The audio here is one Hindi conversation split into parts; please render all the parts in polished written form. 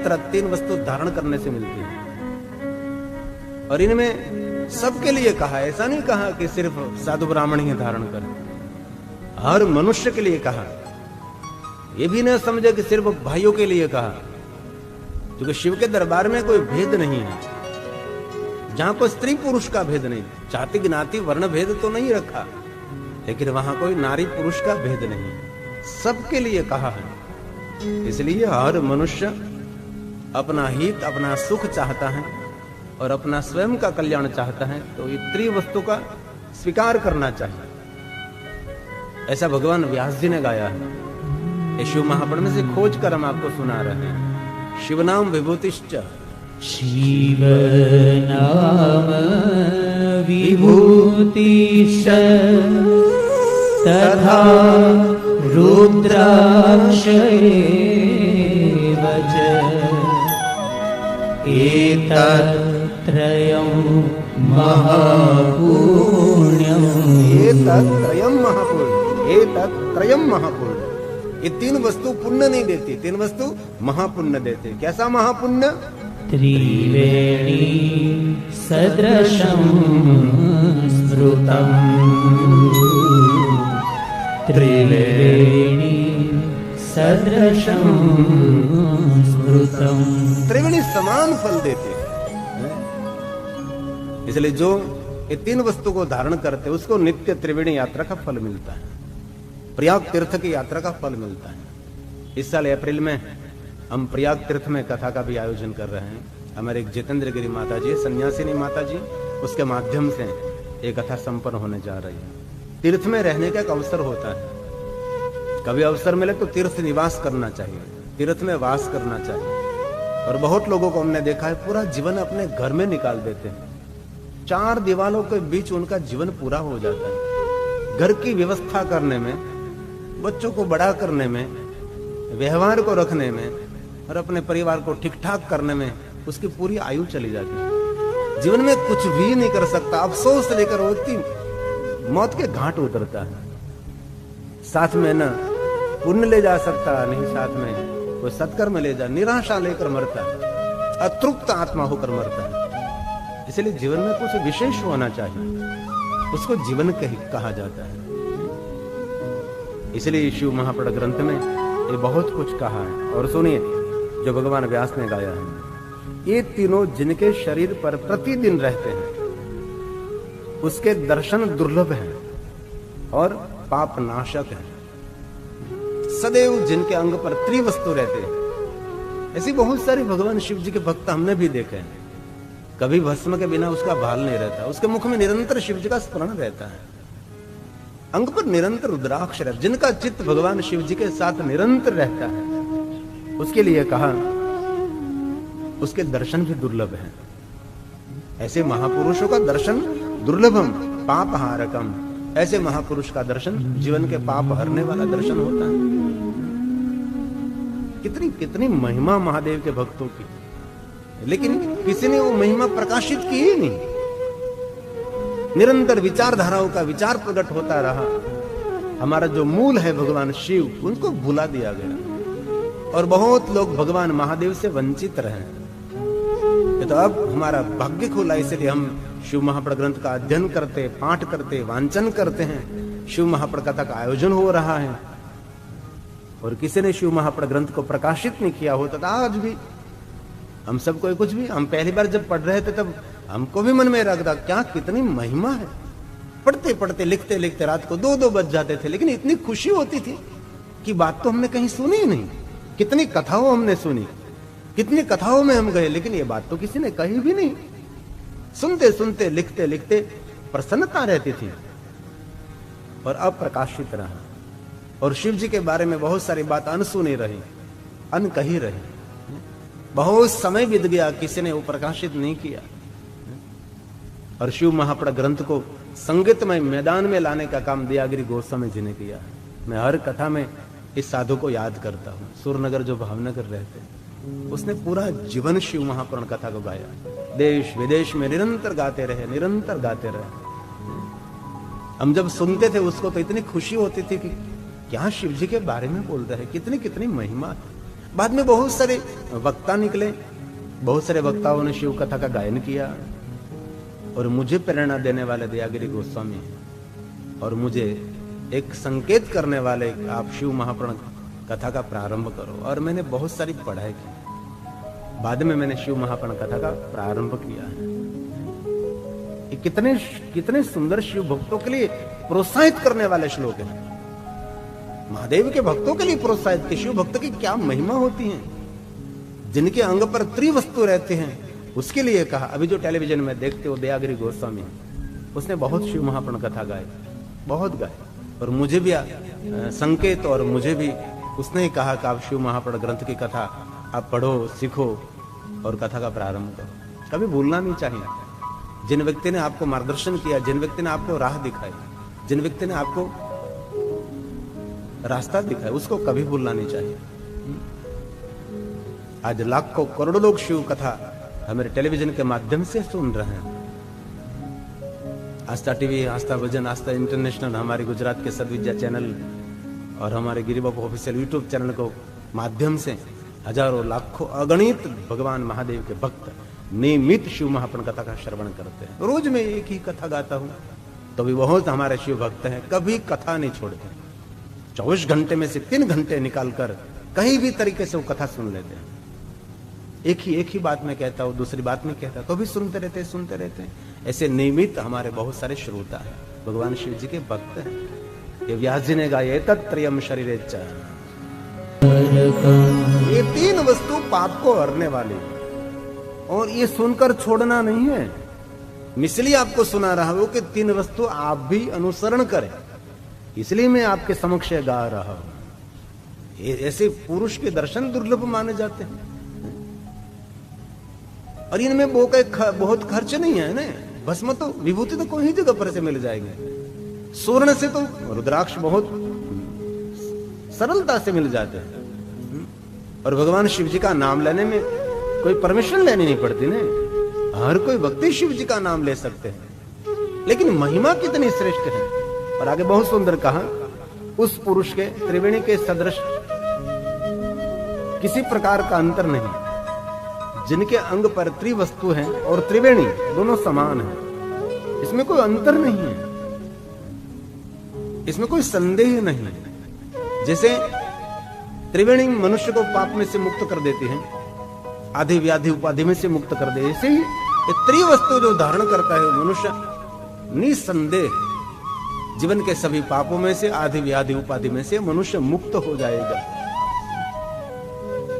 नेत्र, 3 वस्तु धारण करने से मिलती है। और इनमें सबके लिए कहा, ऐसा नहीं कहा कि सिर्फ साधु ब्राह्मण ही धारण करे, हर मनुष्य के लिए कहा। ये भी न समझे कि सिर्फ भाइयों के लिए कहा, क्योंकि शिव के दरबार में कोई भेद नहीं है, जहां पर स्त्री पुरुष का भेद नहीं, जाति ज्ञाति वर्ण भेद तो नहीं रखा, लेकिन वहां कोई नारी पुरुष का भेद नहीं, सबके लिए कहा है। इसलिए हर मनुष्य अपना हित, अपना सुख चाहता है और अपना स्वयं का कल्याण चाहता है, तो ये त्रिवस्तु का स्वीकार करना चाहिए। ऐसा भगवान व्यास जी ने गाया है। ये शिव महापुराण में से खोज कर हम आपको सुना रहे हैं। शिव नाम विभूतिश्च, शिव नाम विभूतिश्च तथा रुद्राक्ष एव च एतत्त्रयं महापुण्यम्। एतत्त्रयं महापुण्य, एतत्त्रयं महापुण्य। ये 3 वस्तु पुण्य नहीं देती, 3 वस्तु महापुण्य देते। कैसा महापुण्य? त्रिवेणी सदृशं स्मृतम्, त्रिवेणी सदृशं स्मृतम्। त्रिवेणी समान फल देते। इसलिए जो ये 3 वस्तु को धारण करते उसको नित्य त्रिवेणी यात्रा का फल मिलता है, प्रयाग तीर्थ की यात्रा का फल मिलता है। इस साल अप्रैल में हम प्रयाग तीर्थ में कथा का भी आयोजन कर रहे हैं। हमारे एक जितेंद्र गिरी माता जी, सन्यासिनी माता जी, उसके माध्यम से एक कथा संपन्न होने जा रही है। तीर्थ में रहने का एक अवसर होता है, कभी अवसर मिले तो तीर्थ निवास करना चाहिए, तीर्थ में वास करना चाहिए। और बहुत लोगों को हमने देखा है पूरा जीवन अपने घर में निकाल देते हैं, 4 दीवारों के बीच उनका जीवन पूरा हो जाता है। घर की व्यवस्था करने में, बच्चों को बड़ा करने में, व्यवहार को रखने में और अपने परिवार को ठीक ठाक करने में उसकी पूरी आयु चली जाती है। जीवन में कुछ भी नहीं कर सकता, अफसोस लेकर व्यक्ति मौत के घाट उतरता है। साथ में न पुण्य ले जा सकता, नहीं साथ में कोई सत्कर्म ले जा, निराशा लेकर मरता है, अतृप्त आत्मा होकर मरता है। इसलिए जीवन में कुछ विशेष होना चाहिए, उसको जीवन कहा जाता है। इसलिए शिव महापुराण ग्रंथ में ये बहुत कुछ कहा है। और सुनिए जो भगवान व्यास ने गाया है, ये तीनों जिनके शरीर पर प्रतिदिन रहते हैं उसके दर्शन दुर्लभ हैं और पाप नाशक हैं। सदैव जिनके अंग पर त्रिवस्तु रहते हैं, ऐसी बहुत सारी भगवान शिव जी के भक्त हमने भी देखे हैं। कभी भस्म के बिना उसका भाल नहीं रहता, उसके मुख में निरंतर शिव जी का स्मरण रहता है, अंग पर निरंतर रुद्राक्ष रहता। जिनका चित्त भगवान शिव जी के साथ निरंतर रहता है उसके लिए कहा उसके दर्शन भी दुर्लभ हैं। ऐसे महापुरुषों का दर्शन दुर्लभम पाप हारकम, ऐसे महापुरुष का दर्शन जीवन के पाप हरने वाला दर्शन होता है। कितनी कितनी महिमा महादेव के भक्तों की, लेकिन किसी ने वो महिमा प्रकाशित की ही नहीं। निरंतर विचारधाराओं का विचार प्रकट होता रहा। हमारा जो मूल है भगवान शिव, उनको भुला दिया गया और बहुत लोग भगवान महादेव से वंचित रहे। तो अब हमारा भाग्य खुला, इसलिए हम शिव महापुराण ग्रंथ का अध्ययन करते, पाठ करते, वांचन करते हैं। शिव महापुराण कथा का आयोजन हो रहा है। और किसी ने शिव महापुराण ग्रंथ को प्रकाशित नहीं किया होता तो आज भी हम सबको कुछ भी, हम पहली बार जब पढ़ रहे थे तब हमको भी मन में रखता क्या कितनी महिमा है। पढ़ते पढ़ते लिखते लिखते रात को 2-2 बज जाते थे, लेकिन इतनी खुशी होती थी कि बात तो हमने कहीं सुनी ही नहीं। कितनी कथाओं हमने सुनी, कितनी कथाओं में हम गए, लेकिन ये बात तो किसी ने कही भी नहीं। सुनते सुनते लिखते लिखते प्रसन्नता रहती थी और अब प्रकाशित रहा। और शिव जी के बारे में बहुत सारी बात अनसुनी रही, अनकही रही। बहुत समय बीत गया, किसी ने वो प्रकाशित नहीं किया। और शिव महापुराण ग्रंथ को संगीतमय मैदान में लाने का काम दयागिरी गोस्वामी जी ने किया। मैं हर कथा में इस साधु को याद करता हूँ। सूरनगर जो भावनगर रहते, उसने पूरा जीवन शिव महापुराण कथा को गाया। देश विदेश में निरंतर गाते रहे, निरंतर गाते रहे। हम जब सुनते थे उसको तो इतनी खुशी होती थी कि क्या शिव जी के बारे में बोल रहे हैं, कितनी कितनी महिमा। बाद में बहुत सारे वक्ता निकले, बहुत सारे वक्ताओं ने शिव कथा का गायन किया, और मुझे प्रेरणा देने वाले दयागिरी गोस्वामी हैं, और मुझे एक संकेत करने वाले, आप शिव महापुराण कथा का प्रारंभ करो। और मैंने बहुत सारी पढ़ाई की, बाद में मैंने शिव महापुराण कथा का प्रारंभ किया है। ये कितने कितने सुंदर शिव भक्तों के लिए प्रोत्साहित करने वाले श्लोक हैं। महादेव के भक्तों के लिए प्रोत्साहित कि शिव भक्त की क्या महिमा होती है, जिनके अंग पर त्रिवस्तु रहते हैं, उसके लिए कहा। अभी जो टेलीविजन में देखते हो दयागिरी गोस्वामी, उसने बहुत शिव महापुराण कथा गाए, बहुत गाए, और मुझे भी संकेत, और मुझे भी उसने ही कहा कि आप शिव महापुराण ग्रंथ की कथा आप पढ़ो, सीखो और कथा का प्रारंभ करो। कभी भूलना नहीं चाहिए। जिन व्यक्ति ने आपको मार्गदर्शन किया, जिन व्यक्ति ने आपको राह दिखाई, जिन व्यक्ति ने आपको रास्ता दिखाया, उसको कभी भूलना नहीं चाहिए। आज लाखों करोड़ों लोग शिव कथा हमारे टेलीविजन के माध्यम से सुन रहे हैं। आस्था टीवी, आस्था भजन, आस्था इंटरनेशनल, हमारे गुजरात के सदविद्या चैनल और हमारे गिरी बाबू ऑफिशियल यूट्यूब चैनल को माध्यम से हजारों लाखों अगणित भगवान महादेव के भक्त नियमित शिव महापुराण कथा का श्रवण करते हैं। रोज मैं एक ही कथा गाता हूं, तो भी बहुत हमारे शिव भक्त हैं, कभी कथा नहीं छोड़ते। 24 घंटे में से 3 घंटे निकालकर कहीं भी तरीके से वो कथा सुन लेते हैं। एक ही बात में कहता हूं, दूसरी बात में कहता, तो भी सुनते रहते हैं। ऐसे नियमित हमारे बहुत सारे श्रोता हैं, भगवान शिव जी के भक्त हैं। ये व्यास जी ने गाया, तत्त्रयम् शरीरेच्च, ये 3 वस्तु पाप को हरने वाली, और ये सुनकर छोड़ना नहीं है। इसलिए आपको सुना रहा हूं कि 3 वस्तु आप भी अनुसरण करें, इसलिए मैं आपके समक्ष गा रहा हूं। ऐसे पुरुष के दर्शन दुर्लभ माने जाते हैं, और इनमें बहुत खर्च नहीं है ना। भस्म तो, विभूति तो कोई ही जगह पर से मिल जाएंगे। स्वर्ण से तो रुद्राक्ष बहुत सरलता से मिल जाते हैं, और भगवान शिव जी का नाम लेने में कोई परमिशन लेनी नहीं पड़ती ना। हर कोई व्यक्ति शिव जी का नाम ले सकते हैं, लेकिन महिमा कितनी श्रेष्ठ है। और आगे बहुत सुंदर कहा, उस पुरुष के त्रिवेणी के सदृश किसी प्रकार का अंतर नहीं, जिनके अंग पर त्रिवस्तु हैं और त्रिवेणी दोनों समान हैं। इसमें कोई अंतर नहीं है, इसमें कोई संदेह नहीं है। जैसे त्रिवेणी मनुष्य को पाप में से मुक्त कर देती है, आधि व्याधि उपाधि में से मुक्त कर दे, ऐसे ही त्रिवस्तु जो धारण करता है मनुष्य निसंदेह जीवन के सभी पापों में से, आधि व्याधि उपाधि में से मनुष्य मुक्त हो जाएगा।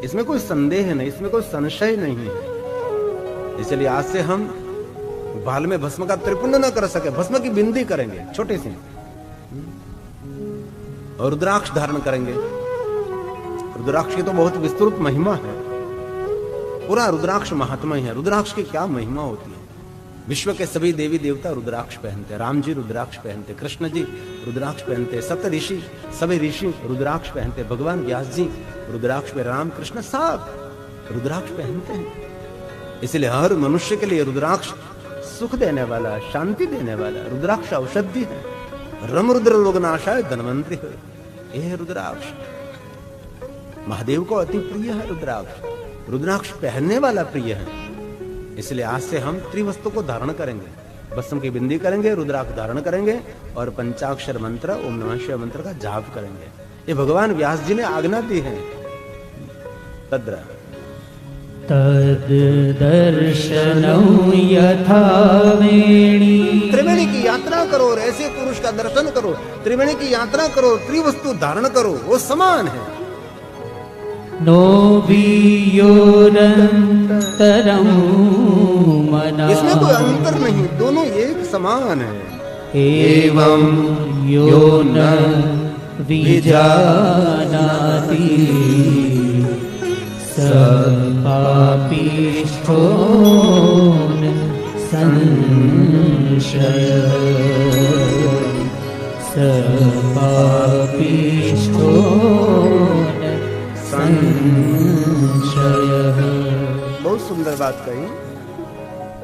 इसमें कोई संदेह नहीं, इसमें कोई संशय नहीं है। इसलिए आज से हम बाल में भस्म का त्रिपुंड न कर सके, भस्म की बिंदी करेंगे छोटे से, और रुद्राक्ष धारण करेंगे। रुद्राक्ष की तो बहुत विस्तृत महिमा है, पूरा रुद्राक्ष महात्मा ही है। रुद्राक्ष की क्या महिमा होती है। विश्व के सभी देवी देवता रुद्राक्ष पहनते, राम जी रुद्राक्ष पहनते, कृष्ण जी रुद्राक्ष पहनते, सप्त ऋषि, सभी ऋषि रुद्राक्ष पहनते, भगवान व्यास जी रुद्राक्ष पे, राम कृष्ण सब रुद्राक्ष पहनते हैं। इसलिए हर मनुष्य के लिए रुद्राक्ष सुख देने वाला, शांति देने वाला, रुद्राक्ष औषधि है। रम रुद्र लोगनाशाय धनवंतरि है, यह है रुद्राक्ष। महादेव को अति प्रिय है रुद्राक्ष, रुद्राक्ष पहनने वाला प्रिय है। इसलिए आज से हम त्रिवस्तु को धारण करेंगे, भस्म की बिंदी करेंगे, रुद्राक्ष धारण करेंगे, और पंचाक्षर मंत्र ओम नमः शिवाय मंत्र का जाप करेंगे। ये भगवान व्यास जी ने आज्ञा दी है। तद्र तद दर्शनं यथा वेणी, त्रिवेणी की यात्रा करो और ऐसे पुरुष का दर्शन करो, त्रिवेणी की यात्रा करो, त्रिवस्तु धारण करो, वो समान है। नो वियोरन्तरं मना, इसमें कोई अंतर नहीं, दोनों एक समान है। एवं यो न विजानाति स पापिष्ठो न संशयः, स पापिष्ठो न संशयः। बहुत सुंदर बात कही।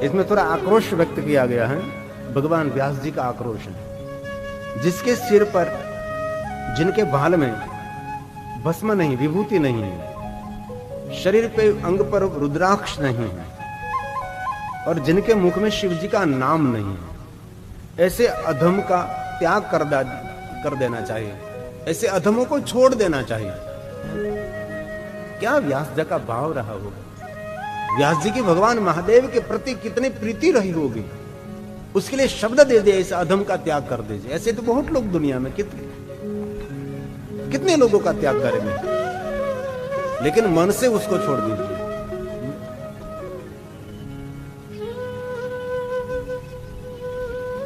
इसमें थोड़ा आक्रोश व्यक्त किया गया है, भगवान व्यास जी का आक्रोश है। जिसके सिर पर, जिनके बाल में भस्म नहीं, विभूति नहीं है, शरीर पे अंग पर रुद्राक्ष नहीं है और जिनके मुख में शिव जी का नाम नहीं है, ऐसे अधम का त्याग कर देना चाहिए, ऐसे अधमों को छोड़ देना चाहिए। क्या व्यास जी का भाव रहा होगा, व्यास जी की भगवान महादेव के प्रति कितनी प्रीति रही होगी, उसके लिए शब्द दे दे इस अधम का त्याग कर दीजिए। ऐसे तो बहुत लोग दुनिया में कितने लोगों का त्याग करेंगे, लेकिन मन से उसको छोड़ दीजिए।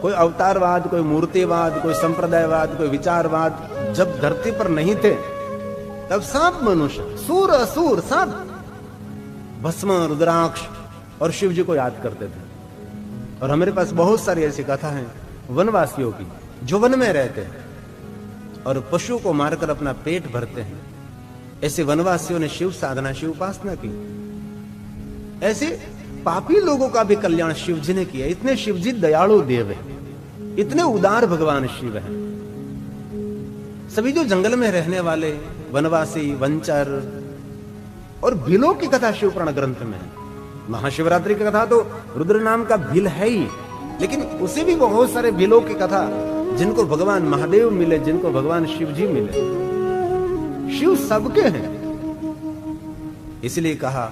कोई अवतारवाद, कोई मूर्तिवाद, कोई संप्रदायवाद, कोई विचारवाद जब धरती पर नहीं थे, तब सब मनुष्य, सूर असुर सब भस्म, रुद्राक्ष और शिव जी को याद करते थे। और हमारे पास बहुत सारी ऐसी कथा है वनवासियों की, जो वन में रहते हैं और पशु को मारकर अपना पेट भरते हैं। ऐसे वनवासियों ने शिव साधना, शिव उपासना की। ऐसे पापी लोगों का भी कल्याण शिव जी ने किया। इतने शिव जी दयालु देव है, इतने उदार भगवान शिव है। सभी जो जंगल में रहने वाले वनवासी, वंचर और भीलों की कथा शिव पुराण ग्रंथ में है। महाशिवरात्रि की कथा तो रुद्र नाम का भील है ही, लेकिन उसे भी बहुत सारे भीलों की कथा, जिनको भगवान महादेव मिले, जिनको भगवान शिव जी मिले। शिव सबके हैं, इसलिए कहा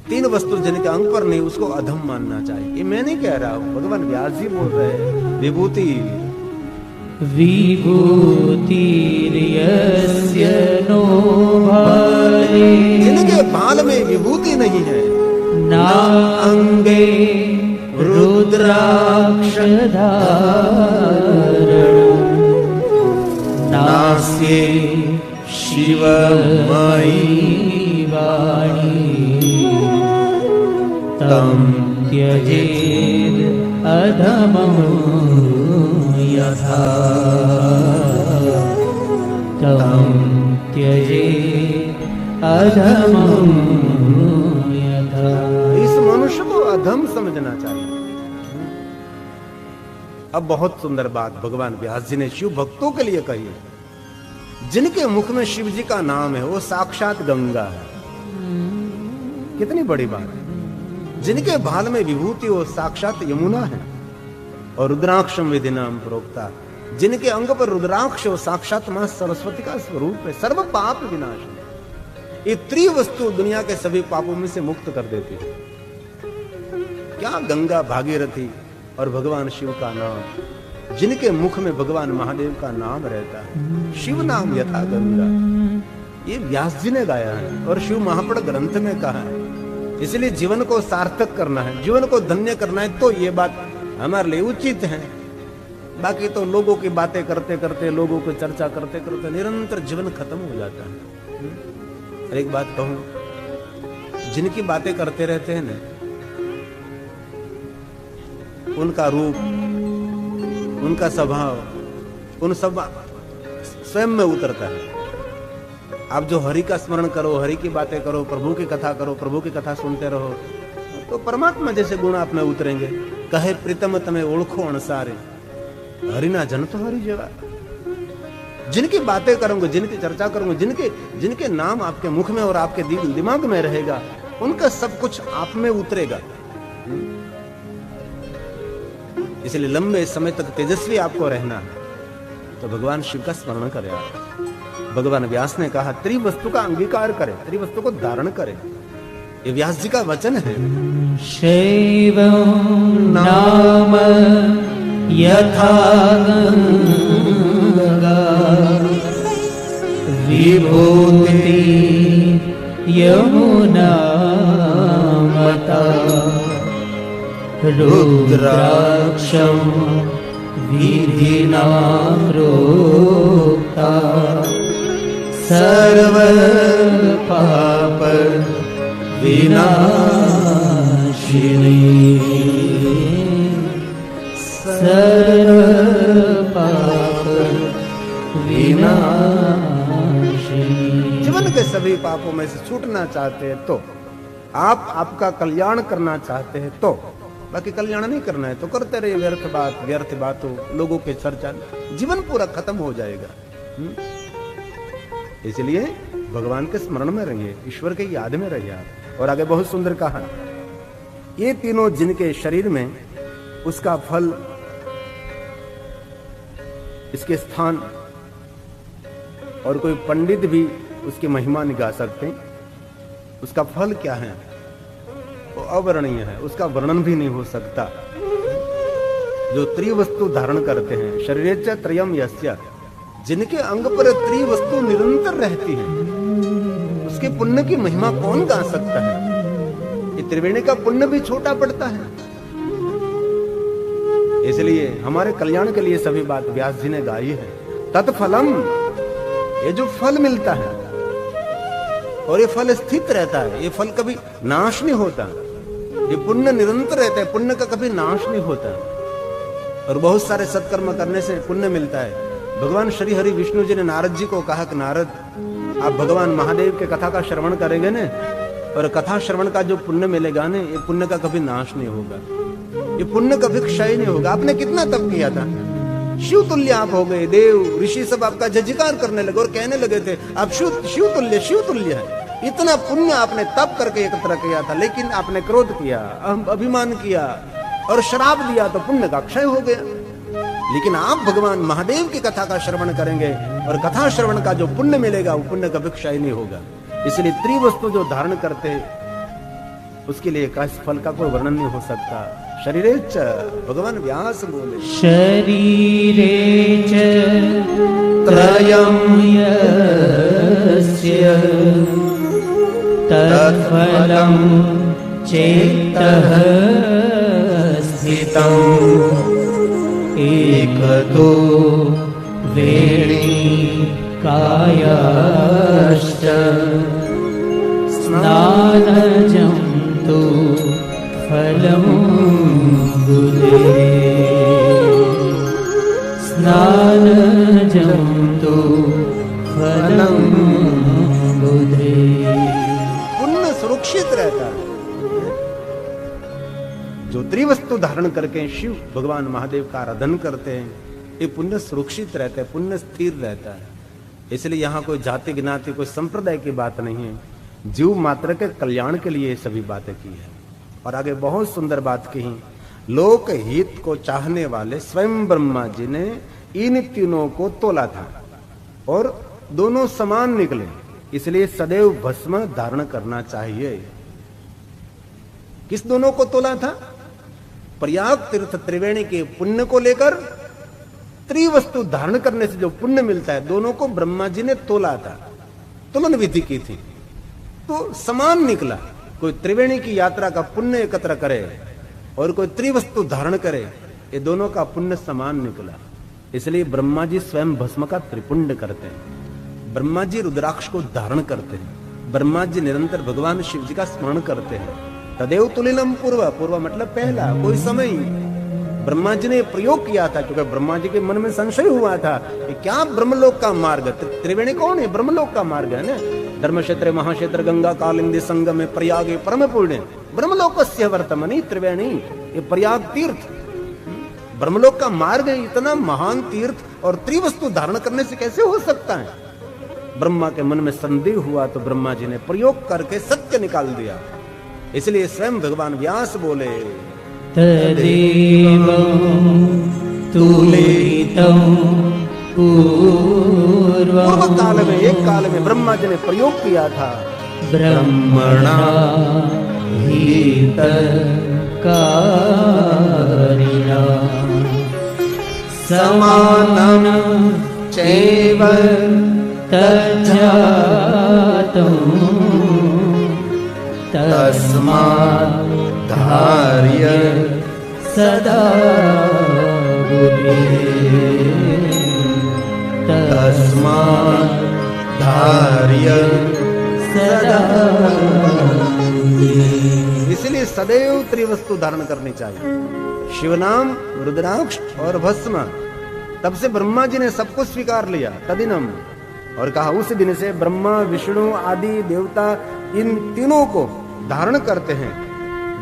तीन वस्तु जिनके अंग पर नहीं उसको अधम मानना चाहिए। ये मैं नहीं कह रहा हूं, भगवान व्यास जी बोल रहे हैं। विभूति नो भाले, जिनके बाल में विभूति नहीं है, ना अंगे रुद्राक्ष धारण, नास्ये शिवमयी वाणी, तम त्यजेद अधमं यथा, तम त्यजेद अधमं यथा। इस मनुष्य को अधम समझना चाहिए। अब बहुत सुंदर बात भगवान व्यास जी ने शिव भक्तों के लिए कही है। जिनके मुख में शिव जी का नाम है वो साक्षात गंगा है। कितनी बड़ी बात है। जिनके भाल में विभूति वो साक्षात यमुना है। और रुद्राक्षम विधि नाम प्रोक्ता, जिनके अंग पर रुद्राक्ष हो साक्षात मां सरस्वती का स्वरूप है। सर्व पाप विनाश। ये त्रिवस्तु दुनिया के सभी पापों में से मुक्त कर देती है। क्या गंगा, भागीरथी और भगवान शिव का नाम, जिनके मुख में भगवान महादेव का नाम रहता है। शिव नाम यथा गंगा, ये व्यास जी ने गाया है और शिव महापुराण ग्रंथ में कहा है। इसलिए जीवन को सार्थक करना है, जीवन को धन्य करना है, तो ये बात हमारे लिए उचित है। बाकी तो लोगों की बातें करते करते, लोगों की चर्चा करते करते निरंतर जीवन खत्म हो जाता है। और एक बात कहूं, जिनकी बातें करते रहते हैं ना, उनका रूप, उनका स्वभाव, उन सब स्वयं में उतरता है। आप जो हरि का स्मरण करो, हरि की बातें करो, प्रभु की कथा करो, प्रभु की कथा सुनते रहो, तो परमात्मा जैसे गुण आप में उतरेंगे। कहे प्रीतम तमें ओळखो अणसारे, हरि ना जन तो हरि जवा। जिनकी बातें करूंगे, जिनकी चर्चा करूंगे, जिनके नाम आपके मुख में और आपके दिमाग में रहेगा, उनका सब कुछ आप में उतरेगा। इसलिए लंबे समय तक तेजस्वी आपको रहना है तो भगवान शिव का स्मरण करें। भगवान व्यास ने कहा त्रिवस्तु का अंगीकार करें, त्रिवस्तु को धारण करें। ये व्यास जी का वचन है। शैव नाम यथा गंगा, विभूति यमुना मता, रुद्राक्षं विधिना प्रोक्ता, सर्व पाप विनाशिनी, सर्व पाप विनाशिनी। जीवन के सभी पापों में से छूटना चाहते हैं तो, आप आपका कल्याण करना चाहते हैं तो, बाकी कल्याण नहीं करना है तो करते रहिए व्यर्थ बातों, लोगों के चर्चा, जीवन पूरा खत्म हो जाएगा। इसलिए भगवान के स्मरण में रहिए, ईश्वर के याद में रहिए आप। और आगे बहुत सुंदर कहा, ये तीनों जिनके शरीर में, उसका फल, इसके स्थान, और कोई पंडित भी उसकी महिमा नहीं गा सकते। उसका फल क्या है वो अवर्णनीय है, उसका वर्णन भी नहीं हो सकता। जो त्रिवस्तु धारण करते हैं, शरीरेच त्रयम यस्य, जिनके अंग पर त्रिवस्तु निरंतर रहती है, उसके पुण्य की महिमा कौन गा सकता है? ये त्रिवेणी का पुण्य भी छोटा पड़ता है। इसलिए हमारे कल्याण के लिए सभी बात व्यास जी ने गाई है। तत्फलम, ये जो फल मिलता है, और ये फल स्थित रहता है, ये फल कभी नाश नहीं होता। ये पुण्य निरंतर रहता है, पुण्य का कभी नाश नहीं होता। और बहुत सारे सत्कर्म करने से पुण्य मिलता है। भगवान श्री हरि विष्णु जी ने नारद जी को कहा कि नारद, आप भगवान महादेव के कथा का श्रवण करेंगे ना, और कथा श्रवण का जो पुण्य मिलेगा ना, ये पुण्य का कभी नाश नहीं होगा, ये पुण्य कभी क्षय नहीं होगा। आपने कितना तप किया था, शिव तुल्य आप हो गए, देव ऋषि सब आपका जयकार करने लगे और कहने लगे थे आप शिव तुल्य है। इतना पुण्य आपने तप करके एकत्र किया था, लेकिन आपने क्रोध किया, अभिमान किया और श्राप दिया, तो पुण्य का क्षय हो गया। लेकिन आप भगवान महादेव की कथा का श्रवण करेंगे और कथा श्रवण का जो पुण्य मिलेगा वो पुण्य कभी क्षय नहीं होगा। इसलिए त्रिवस्तु जो धारण करते, उसके लिए का फल का कोई वर्णन नहीं हो सकता। शरीरेच, भगवान व्यास बोले, शरीरे च त्रयं यस्य तत्फलं चेतः स्थितम् एकतो वेणी कायाश्च स्नानजं तु फलं बुधे स्नानजं तु फलं बुधे। पुण्य सुरक्षित रहता है। जो त्रिवस्तु धारण करके शिव भगवान महादेव का आराधन करते हैं, ये पुण्य सुरक्षित रहता है, पुण्य स्थिर रहता है। इसलिए यहाँ कोई जाति ज्ञाति कोई संप्रदाय की बात नहीं है, जीव मात्र के कल्याण के लिए सभी बातें की है। और आगे बहुत सुंदर बात कही, लोक हित को चाहने वाले स्वयं ब्रह्मा जी ने इन तीनों को तोला था और दोनों समान निकले। इसलिए सदैव भस्म धारण करना चाहिए। किस दोनों को तोला था? प्रयाग तीर्थ त्रिवेणी के पुण्य को लेकर, त्रिवस्तु धारण करने से जो पुण्य मिलता है, दोनों को ब्रह्मा जी ने तोला था, तुलन विधि की थी, तो समान निकला। कोई त्रिवेणी की यात्रा का पुण्य एकत्र करे और कोई त्रिवस्तु धारण करे, ये दोनों का पुण्य समान निकला। इसलिए ब्रह्मा जी स्वयं भस्म का त्रिपुंड करते हैं, ब्रह्मा जी रुद्राक्ष को धारण करते हैं, ब्रह्मा जी निरंतर भगवान शिव जी का स्मरण करते हैं। तदेव तुलिनम पूर्व, पूर्व मतलब पहला, कोई समय ब्रह्मा जी ने प्रयोग किया था, क्योंकि ब्रह्मा जी के मन में संशय हुआ था कि क्या ब्रह्मलोक का मार्ग, त्रिवेणी कौन है? ब्रह्मलोक का मार्ग है ना। धर्म क्षेत्र महाक्षेत्र गंगा कालिंदी संगम में प्रयागे परम पुण्य ब्रह्मलोकस्य वर्तमनि त्रिवेणी, ये प्रयाग तीर्थ ब्रह्मलोक का मार्ग है। इतना महान तीर्थ और त्रिवस्तु धारण करने से कैसे हो सकता है? ब्रह्मा के मन में संदेह हुआ तो ब्रह्मा जी ने प्रयोग करके सत्य निकाल दिया। इसलिए स्वयं भगवान व्यास बोले, तदेव तुलितं पूर्व काल में, एक काल में ब्रह्मा जी ने प्रयोग किया था। ब्रह्मणा हितकारिणा समानं चैव तज्जातं तस्मात् धार्य सदा बुद्धिः तस्मात् धार्य सदा बुद्धिः। इसलिए सदैव त्रिवस्तु धारण करनी चाहिए, शिवनाम, रुद्राक्ष और भस्म। तब से ब्रह्मा जी ने सब कुछ स्वीकार लिया तदिनम, और कहा उस दिन से ब्रह्मा विष्णु आदि देवता इन तीनों को धारण करते हैं,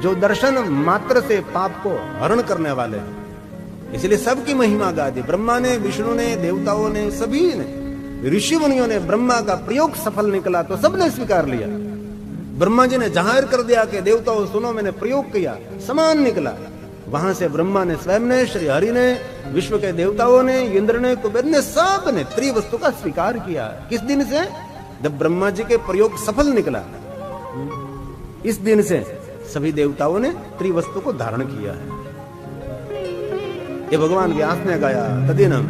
जो दर्शन मात्र से पाप को हरण करने वाले हैं। इसलिए सबकी महिमा गा दी, ब्रह्मा ने, विष्णु ने, देवताओं ने, सभी ने। ऋषि मुनियों ने ब्रह्मा का प्रयोग सफल निकला तो सबने स्वीकार लिया। ब्रह्मा जी ने जाहिर कर दिया कि देवताओं सुनो, मैंने प्रयोग किया, समान निकला। वहां से ब्रह्मा ने स्वयं ने, श्री हरि ने, विश्व के देवताओं ने, इंद्र ने, कुबेर ने, सब ने त्रिवस्तु का स्वीकार किया। किस दिन से? जब ब्रह्मा जी के प्रयोग सफल निकला, इस दिन से सभी देवताओं ने त्रिवस्तु को धारण किया है। ये भगवान व्यास ने गाया, तदिनम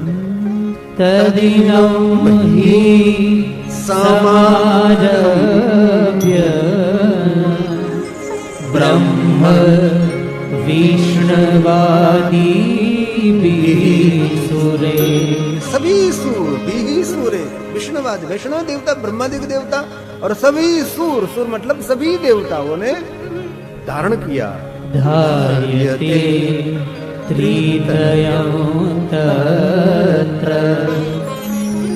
तदिनम ही समारभ्य ब्रह्म विष्णवादि सुरे। सभी सूर, भी सूरे, विष्णुवाद वैष्णव देवता, ब्रह्मादिक देवता और सभी सूर, सूर मतलब सभी देवताओं ने धारण किया। धार्यते त्रितयं तत्र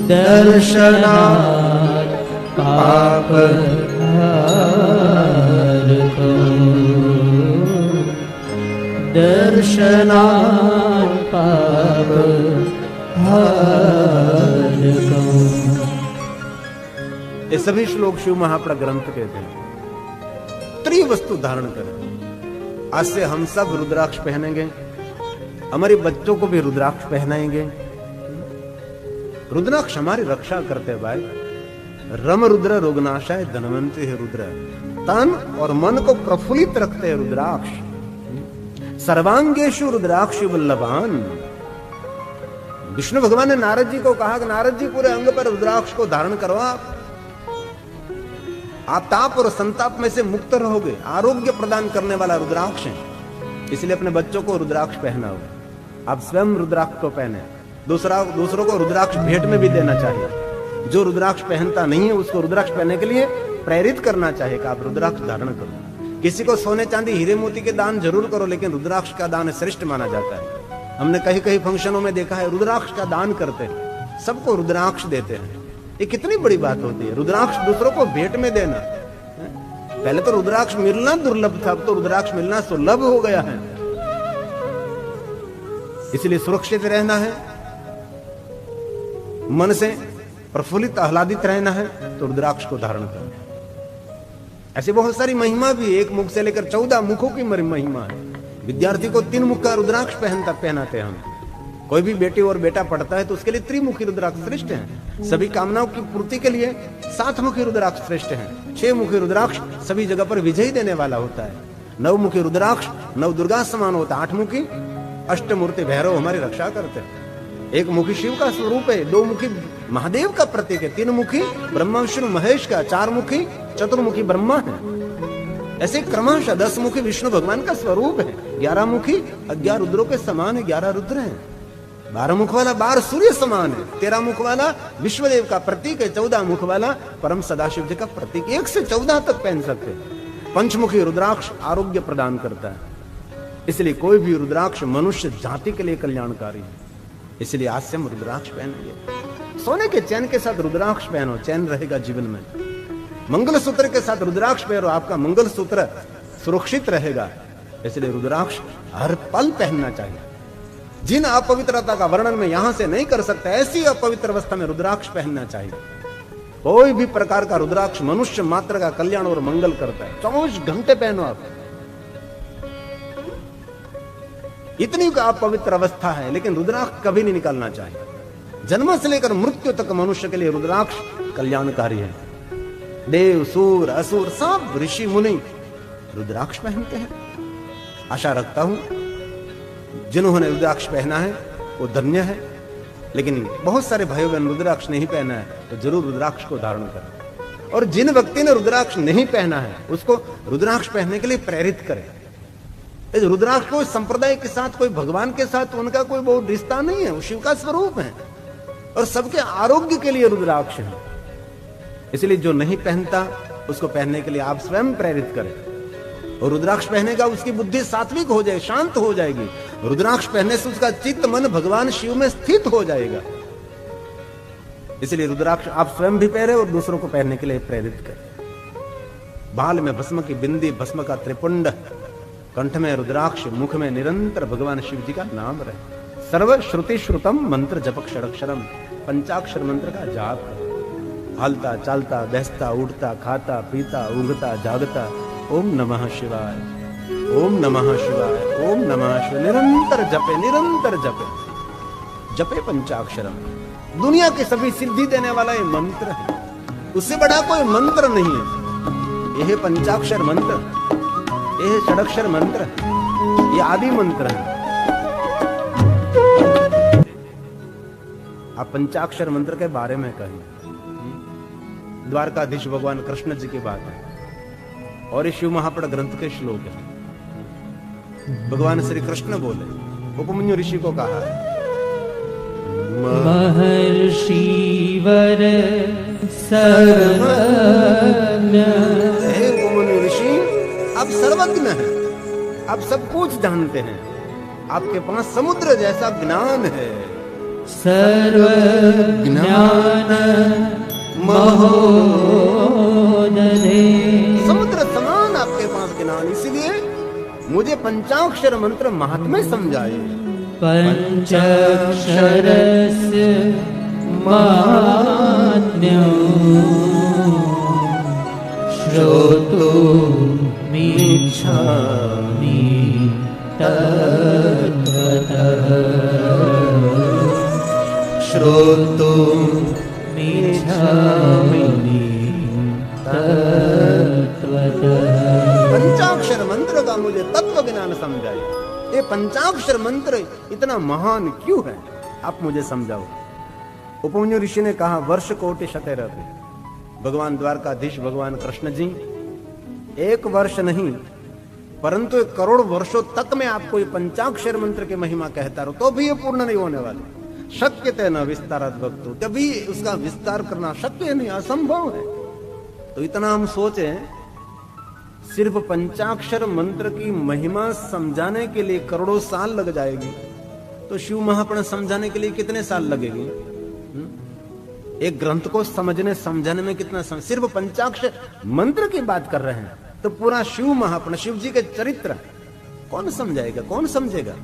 दर्शनात् पापहारकम् दर्शनात् पापहारकम्। ये सभी श्लोक शिव महाप्र ग्रंथ के थे। त्रिवस्तु धारण करें। आज से हम सब रुद्राक्ष पहनेंगे, हमारे बच्चों को भी रुद्राक्ष पहनाएंगे। रुद्राक्ष हमारी रक्षा करते भाई। रम रुद्र रोगनाशाय धनवंती है रुद्र। तन और मन को प्रफुल्लित रखते हैं रुद्राक्ष। सर्वांगेशु रुद्राक्ष वल्लभान। विष्णु भगवान ने नारद जी को कहा कि नारद जी पूरे अंग पर रुद्राक्ष को धारण करो, आप ताप और संताप में से मुक्त रहोगे। आरोग्य प्रदान करने वाला रुद्राक्ष है, इसलिए अपने बच्चों को रुद्राक्ष पहनाओ। आप स्वयं रुद्राक्ष को पहने, दूसरों को रुद्राक्ष भेंट में भी देना चाहिए। जो रुद्राक्ष पहनता नहीं है उसको रुद्राक्ष पहनने के लिए प्रेरित करना चाहिए कि आप रुद्राक्ष धारण करो। किसी को सोने चांदी हीरे मोती के दान जरूर करो, लेकिन रुद्राक्ष का दान श्रेष्ठ माना जाता है। हमने कई कई फंक्शनों में देखा है रुद्राक्ष का दान करते हैं, सबको रुद्राक्ष देते हैं। ये कितनी बड़ी बात होती है, रुद्राक्ष दूसरों को भेंट में देना। पहले तो रुद्राक्ष मिलना दुर्लभ था, अब तो रुद्राक्ष मिलना सुलभ हो गया है। इसलिए सुरक्षित रहना है, मन से प्रफुल्लित आह्लादित रहना है तो रुद्राक्ष को धारण करें। ऐसी बहुत सारी महिमा भी, एक मुख से लेकर 14 मुखों की महिमा है। विद्यार्थी को 3 मुख का रुद्राक्ष पहनाते हैं हम। कोई भी बेटी और बेटा पढ़ता है तो उसके लिए त्रिमुखी रुद्राक्ष श्रेष्ठ है। सभी कामनाओं की पूर्ति के लिए 7 मुखी रुद्राक्ष श्रेष्ठ है। 6 मुखी रुद्राक्ष सभी जगह पर विजय देने वाला होता है। 9 मुखी रुद्राक्ष 9 दुर्गा समान होता है। 8 मुखी अष्टमूर्ति भैरव हमारी रक्षा करते हैं। 1 मुखी शिव का स्वरूप है, 2 मुखी महादेव का प्रतीक है, 3 मुखी ब्रह्मा विष्णु महेश का, 4 मुखी चतुर्मुखी ब्रह्मा है। ऐसे क्रमशः 10 मुखी विष्णु भगवान का स्वरूप है। 11 मुखी 11 रुद्रों के समान है, 11 रुद्र हैं। 12 मुख वाला 12 सूर्य समान है। 13 मुख वाला विश्वदेव का प्रतीक है। 14 मुख वाला परम सदाशिव जी का प्रतीक। 1 से 14 तक पहन सकते हैं। पंचमुखी रुद्राक्ष आरोग्य प्रदान करता है, इसलिए कोई भी रुद्राक्ष मनुष्य जाति के लिए कल्याणकारी है। इसलिए आज से हम रुद्राक्ष पहनेंगे। सोने के चैन के साथ रुद्राक्ष पहनो, चैन रहेगा जीवन में। मंगलसूत्र के साथ रुद्राक्ष पहनो, आपका मंगलसूत्र सुरक्षित रहेगा। इसलिए रुद्राक्ष हर पल पहनना चाहिए। जिन अपवित्रता का वर्णन में यहां से नहीं कर सकता, ऐसी अपवित्र अवस्था में रुद्राक्ष पहनना चाहिए। कोई भी प्रकार का रुद्राक्ष मनुष्य मात्र का कल्याण और मंगल करता है। 24 घंटे पहनो आप। इतनी अपवित्र अवस्था है, लेकिन रुद्राक्ष कभी नहीं निकालना चाहिए। जन्म से लेकर मृत्यु तक मनुष्य के लिए रुद्राक्ष कल्याणकारी है। देव सूर असुर सब ऋषि मुनि रुद्राक्ष पहनते हैं। आशा रखता हूं जिन्होंने रुद्राक्ष पहना है वो धन्य है, लेकिन बहुत सारे भाइयों बहन रुद्राक्ष नहीं पहना है तो जरूर रुद्राक्ष को धारण करें। और जिन व्यक्ति ने रुद्राक्ष नहीं पहना है उसको रुद्राक्ष पहनने के लिए प्रेरित करें। इस रुद्राक्ष कोई संप्रदाय के साथ, कोई भगवान के साथ उनका कोई बहुत रिश्ता नहीं है, वो शिव का स्वरूप है और सबके आरोग्य के लिए रुद्राक्ष है। इसलिए जो नहीं पहनता उसको पहनने के लिए आप स्वयं प्रेरित करें। और रुद्राक्ष पहनेगा उसकी बुद्धि सात्विक हो जाए, शांत हो जाएगी। रुद्राक्ष पहनने से उसका चित्त मन भगवान शिव में स्थित हो जाएगा। इसलिए रुद्राक्ष आप स्वयं भी पहने और दूसरों को पहनने के लिए प्रेरित करें। बाल में भस्म की बिंदी, भस्म का त्रिपुंड, कंठ में रुद्राक्ष, मुख में निरंतर भगवान शिव जी का नाम रहे। सर्व श्रुति श्रुतम मंत्र जपक षडक्षरम। पंचाक्षर मंत्र का जाप करें। हालता चालता बैसता उठता खाता पीता ऊँघता जागता ओम नमः शिवाय, ओम नमः शिवाय, ओम नमः शिवाय निरंतर जपे, निरंतर जपे। जपे पंचाक्षरम, दुनिया की सभी सिद्धि देने वाला ये मंत्र है, उससे बड़ा कोई मंत्र नहीं है। यह पंचाक्षर मंत्र, यह षडक्षर मंत्र, ये आदि मंत्र है। आप पंचाक्षर मंत्र के बारे में कहें, द्वारकाधीश भगवान कृष्ण जी की बात है और ये शिव महापुराण ग्रंथ के श्लोक है। भगवान श्री कृष्ण बोले, उपमन्यु ऋषि को कहा है, महर्षि वर सर्वज्ञ। हे उपमन्यु ऋषि, आप सर्वज्ञ हैं, आप सब कुछ जानते हैं, आपके पास समुद्र जैसा ज्ञान है। सर्व ज्ञान महोदधे, समुद्र समान आपके पास ज्ञान, इसलिए मुझे पंचाक्षर मंत्र महात्म्य समझाए। पंचाक्षरस्य महात्म्यं श्रोतुमिच्छामि तत्त्वतः, श्रोतुमिच्छामि तत्त्वतः। पंचाक्षर मंत्र का मुझे तत्व ज्ञान समझाए। ये पंचाक्षर मंत्र इतना महान क्यों है, आप मुझे समझाओ। उपमन्यु ऋषि ने कहा, वर्ष कोटि शतरपि। भगवान द्वारकाधीश भगवान कृष्ण जी एक वर्ष नहीं परंतु 1 करोड़ वर्षों तक मैं आपको ये पंचाक्षर मंत्र की महिमा कहता रहूं तो भी ये पूर्ण नहीं होने वाले। शक्यते न विस्तारत वक्तु, कभी उसका विस्तार करना शक्य नहीं, असंभव है। तो इतना हम सोचें, सिर्फ पंचाक्षर मंत्र की महिमा समझाने के लिए करोड़ों साल लग जाएगी, तो शिव महापुराण समझाने के लिए कितने साल लगेंगे? एक ग्रंथ को समझने समझाने में कितना समय? सिर्फ पंचाक्षर मंत्र की बात कर रहे हैं तो पूरा शिव महापुराण, शिव जी के चरित्र कौन समझाएगा, कौन समझेगा?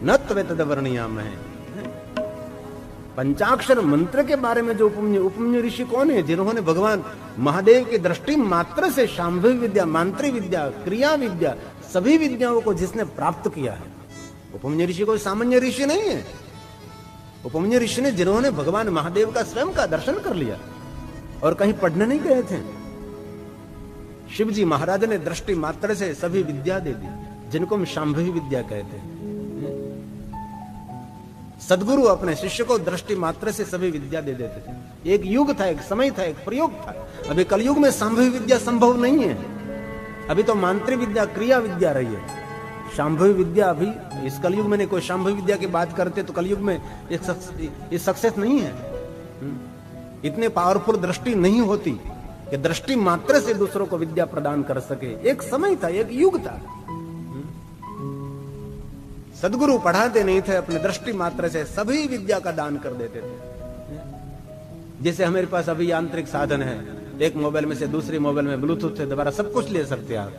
न त्वेतद्वर्णीयाम है। पंचाक्षर मंत्र के बारे में जो उपमन्यु ऋषि कौन है? जिन्होंने भगवान महादेव की दृष्टि मात्र से शांभवी विद्या, मांत्री विद्या, क्रिया विद्या, सभी विद्याओं को जिसने प्राप्त किया है। उपमन्यु ऋषि कोई सामान्य ऋषि नहीं है। उपमन्यु ऋषि ने जिन्होंने भगवान महादेव का स्वयं का दर्शन कर लिया और कहीं पढ़ने नहीं गए थे। शिवजी महाराज ने दृष्टि मात्र से सभी विद्या दे दी, जिनको हम शांभवी विद्या कहते हैं। सदगुरु अपने शिष्य को दृष्टि मात्र से सभी विद्या दे देते थे। एक युग था, एक समय था, एक प्रयोग था। अभी कलयुग में शांभवी विद्या संभव नहीं है। अभी तो मांत्री विद्या, क्रिया विद्या रही है। शांभवी विद्या अभी इस कलयुग में नहीं। कोई शांभवी विद्या की बात करते तो कलयुग में ये सक्सेस नहीं है। इतने पावरफुल दृष्टि नहीं होती कि दृष्टि मात्र से दूसरों को विद्या प्रदान कर सके। एक समय था, एक युग था। सदगुरु पढ़ाते नहीं थे, अपने दृष्टि मात्र से सभी विद्या का दान कर देते थे। जैसे हमारे पास अभी यांत्रिक साधन है, एक मोबाइल में से दूसरे मोबाइल में ब्लूटूथ से दोबारा सब कुछ ले सकते हैं आप।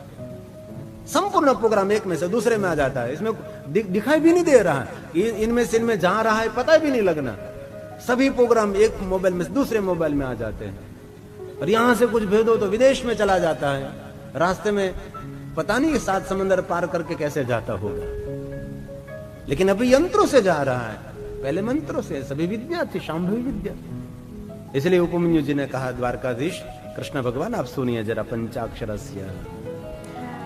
संपूर्ण प्रोग्राम एक में से दूसरे में आ जाता है। इसमें दिखाई भी नहीं दे रहा है, इनमें से इनमें जा रहा है, पता भी नहीं लगना। सभी प्रोग्राम एक मोबाइल में से दूसरे मोबाइल में आ जाते हैं। और यहां से कुछ भेदो तो विदेश में चला जाता है। रास्ते में पता नहीं 7 समंदर पार करके कैसे जाता होगा। लेकिन अभी यंत्रों से जा रहा है, पहले मंत्रों से। सभी विद्या थी, शांभवी विद्या। इसलिए उपमन्यु जी ने कहा, द्वारकाधीश कृष्ण भगवान आप सुनिए जरा पंचाक्षरस्य।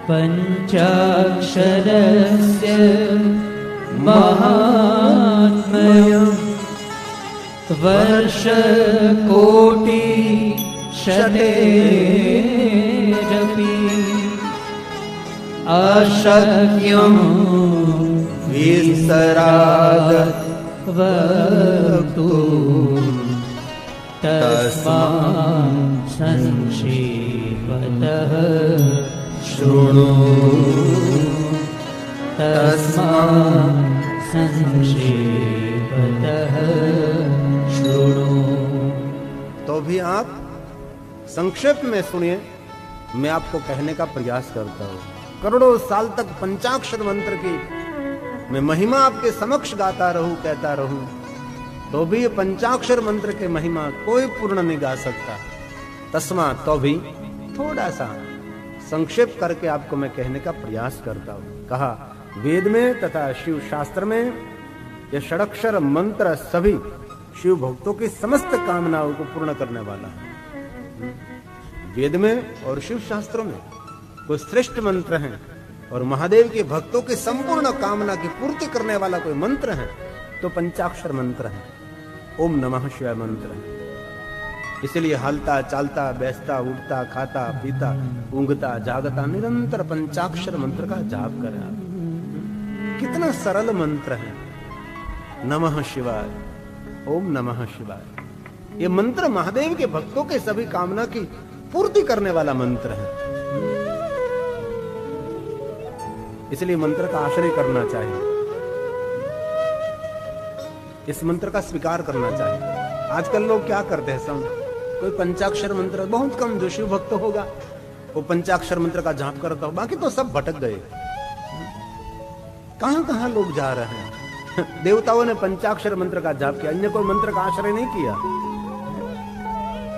पंचाक्षरस्य महात्म्यं वर्ष कोटि शतेरपि अशक्यं विस्तराद वक्तुं तस्मात् संक्षेपतः शृणु। तस्मात् संक्षेपतः शृणु। तो भी आप संक्षेप में सुनिए, मैं आपको कहने का प्रयास करता हूं। करोड़ों साल तक पंचाक्षर मंत्र की मैं महिमा आपके समक्ष गाता रहूं, कहता रहूं, तो भी ये पंचाक्षर मंत्र के महिमा कोई पूर्ण नहीं गा सकता। तस्मा तो भी थोड़ा सा संक्षेप करके आपको मैं कहने का प्रयास करता हूं। कहा वेद में तथा शिव शास्त्र में यह षडक्षर मंत्र सभी शिव भक्तों की समस्त कामनाओं को पूर्ण करने वाला है। वेद में और शिव शास्त्रों में कोई श्रेष्ठ मंत्र है और महादेव के भक्तों की संपूर्ण कामना की पूर्ति करने वाला कोई मंत्र है तो पंचाक्षर मंत्र है, ओम नमः शिवाय मंत्र है। इसलिए हलता चालता बैसता उठता खाता पीता ऊंघता जागता निरंतर पंचाक्षर मंत्र का जाप करें आप। कितना सरल मंत्र है, नमः शिवाय, ओम नमः शिवाय। ये मंत्र महादेव के भक्तों के सभी कामना की पूर्ति करने वाला मंत्र है। इसलिए मंत्र का आश्रय करना चाहिए, इस मंत्र का स्वीकार करना चाहिए। आजकल लोग क्या करते हैं, सब कोई पंचाक्षर मंत्र, बहुत कम जो शिव भक्त होगा वो पंचाक्षर मंत्र का जाप करता हो, बाकी तो सब भटक गए। कहां कहां लोग जा रहे हैं। देवताओं ने पंचाक्षर मंत्र का जाप किया, अन्य कोई मंत्र का आश्रय नहीं किया।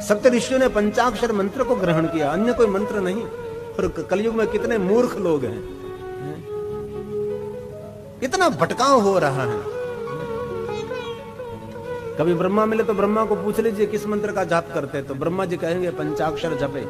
सप्त ऋषियों ने पंचाक्षर मंत्र को ग्रहण किया, अन्य कोई मंत्र नहीं। और कलयुग में कितने मूर्ख लोग हैं, इतना भटकाव हो रहा है। कभी ब्रह्मा मिले तो ब्रह्मा को पूछ लीजिए किस मंत्र का जाप करते हैं, तो ब्रह्मा जी कहेंगे पंचाक्षर जपे।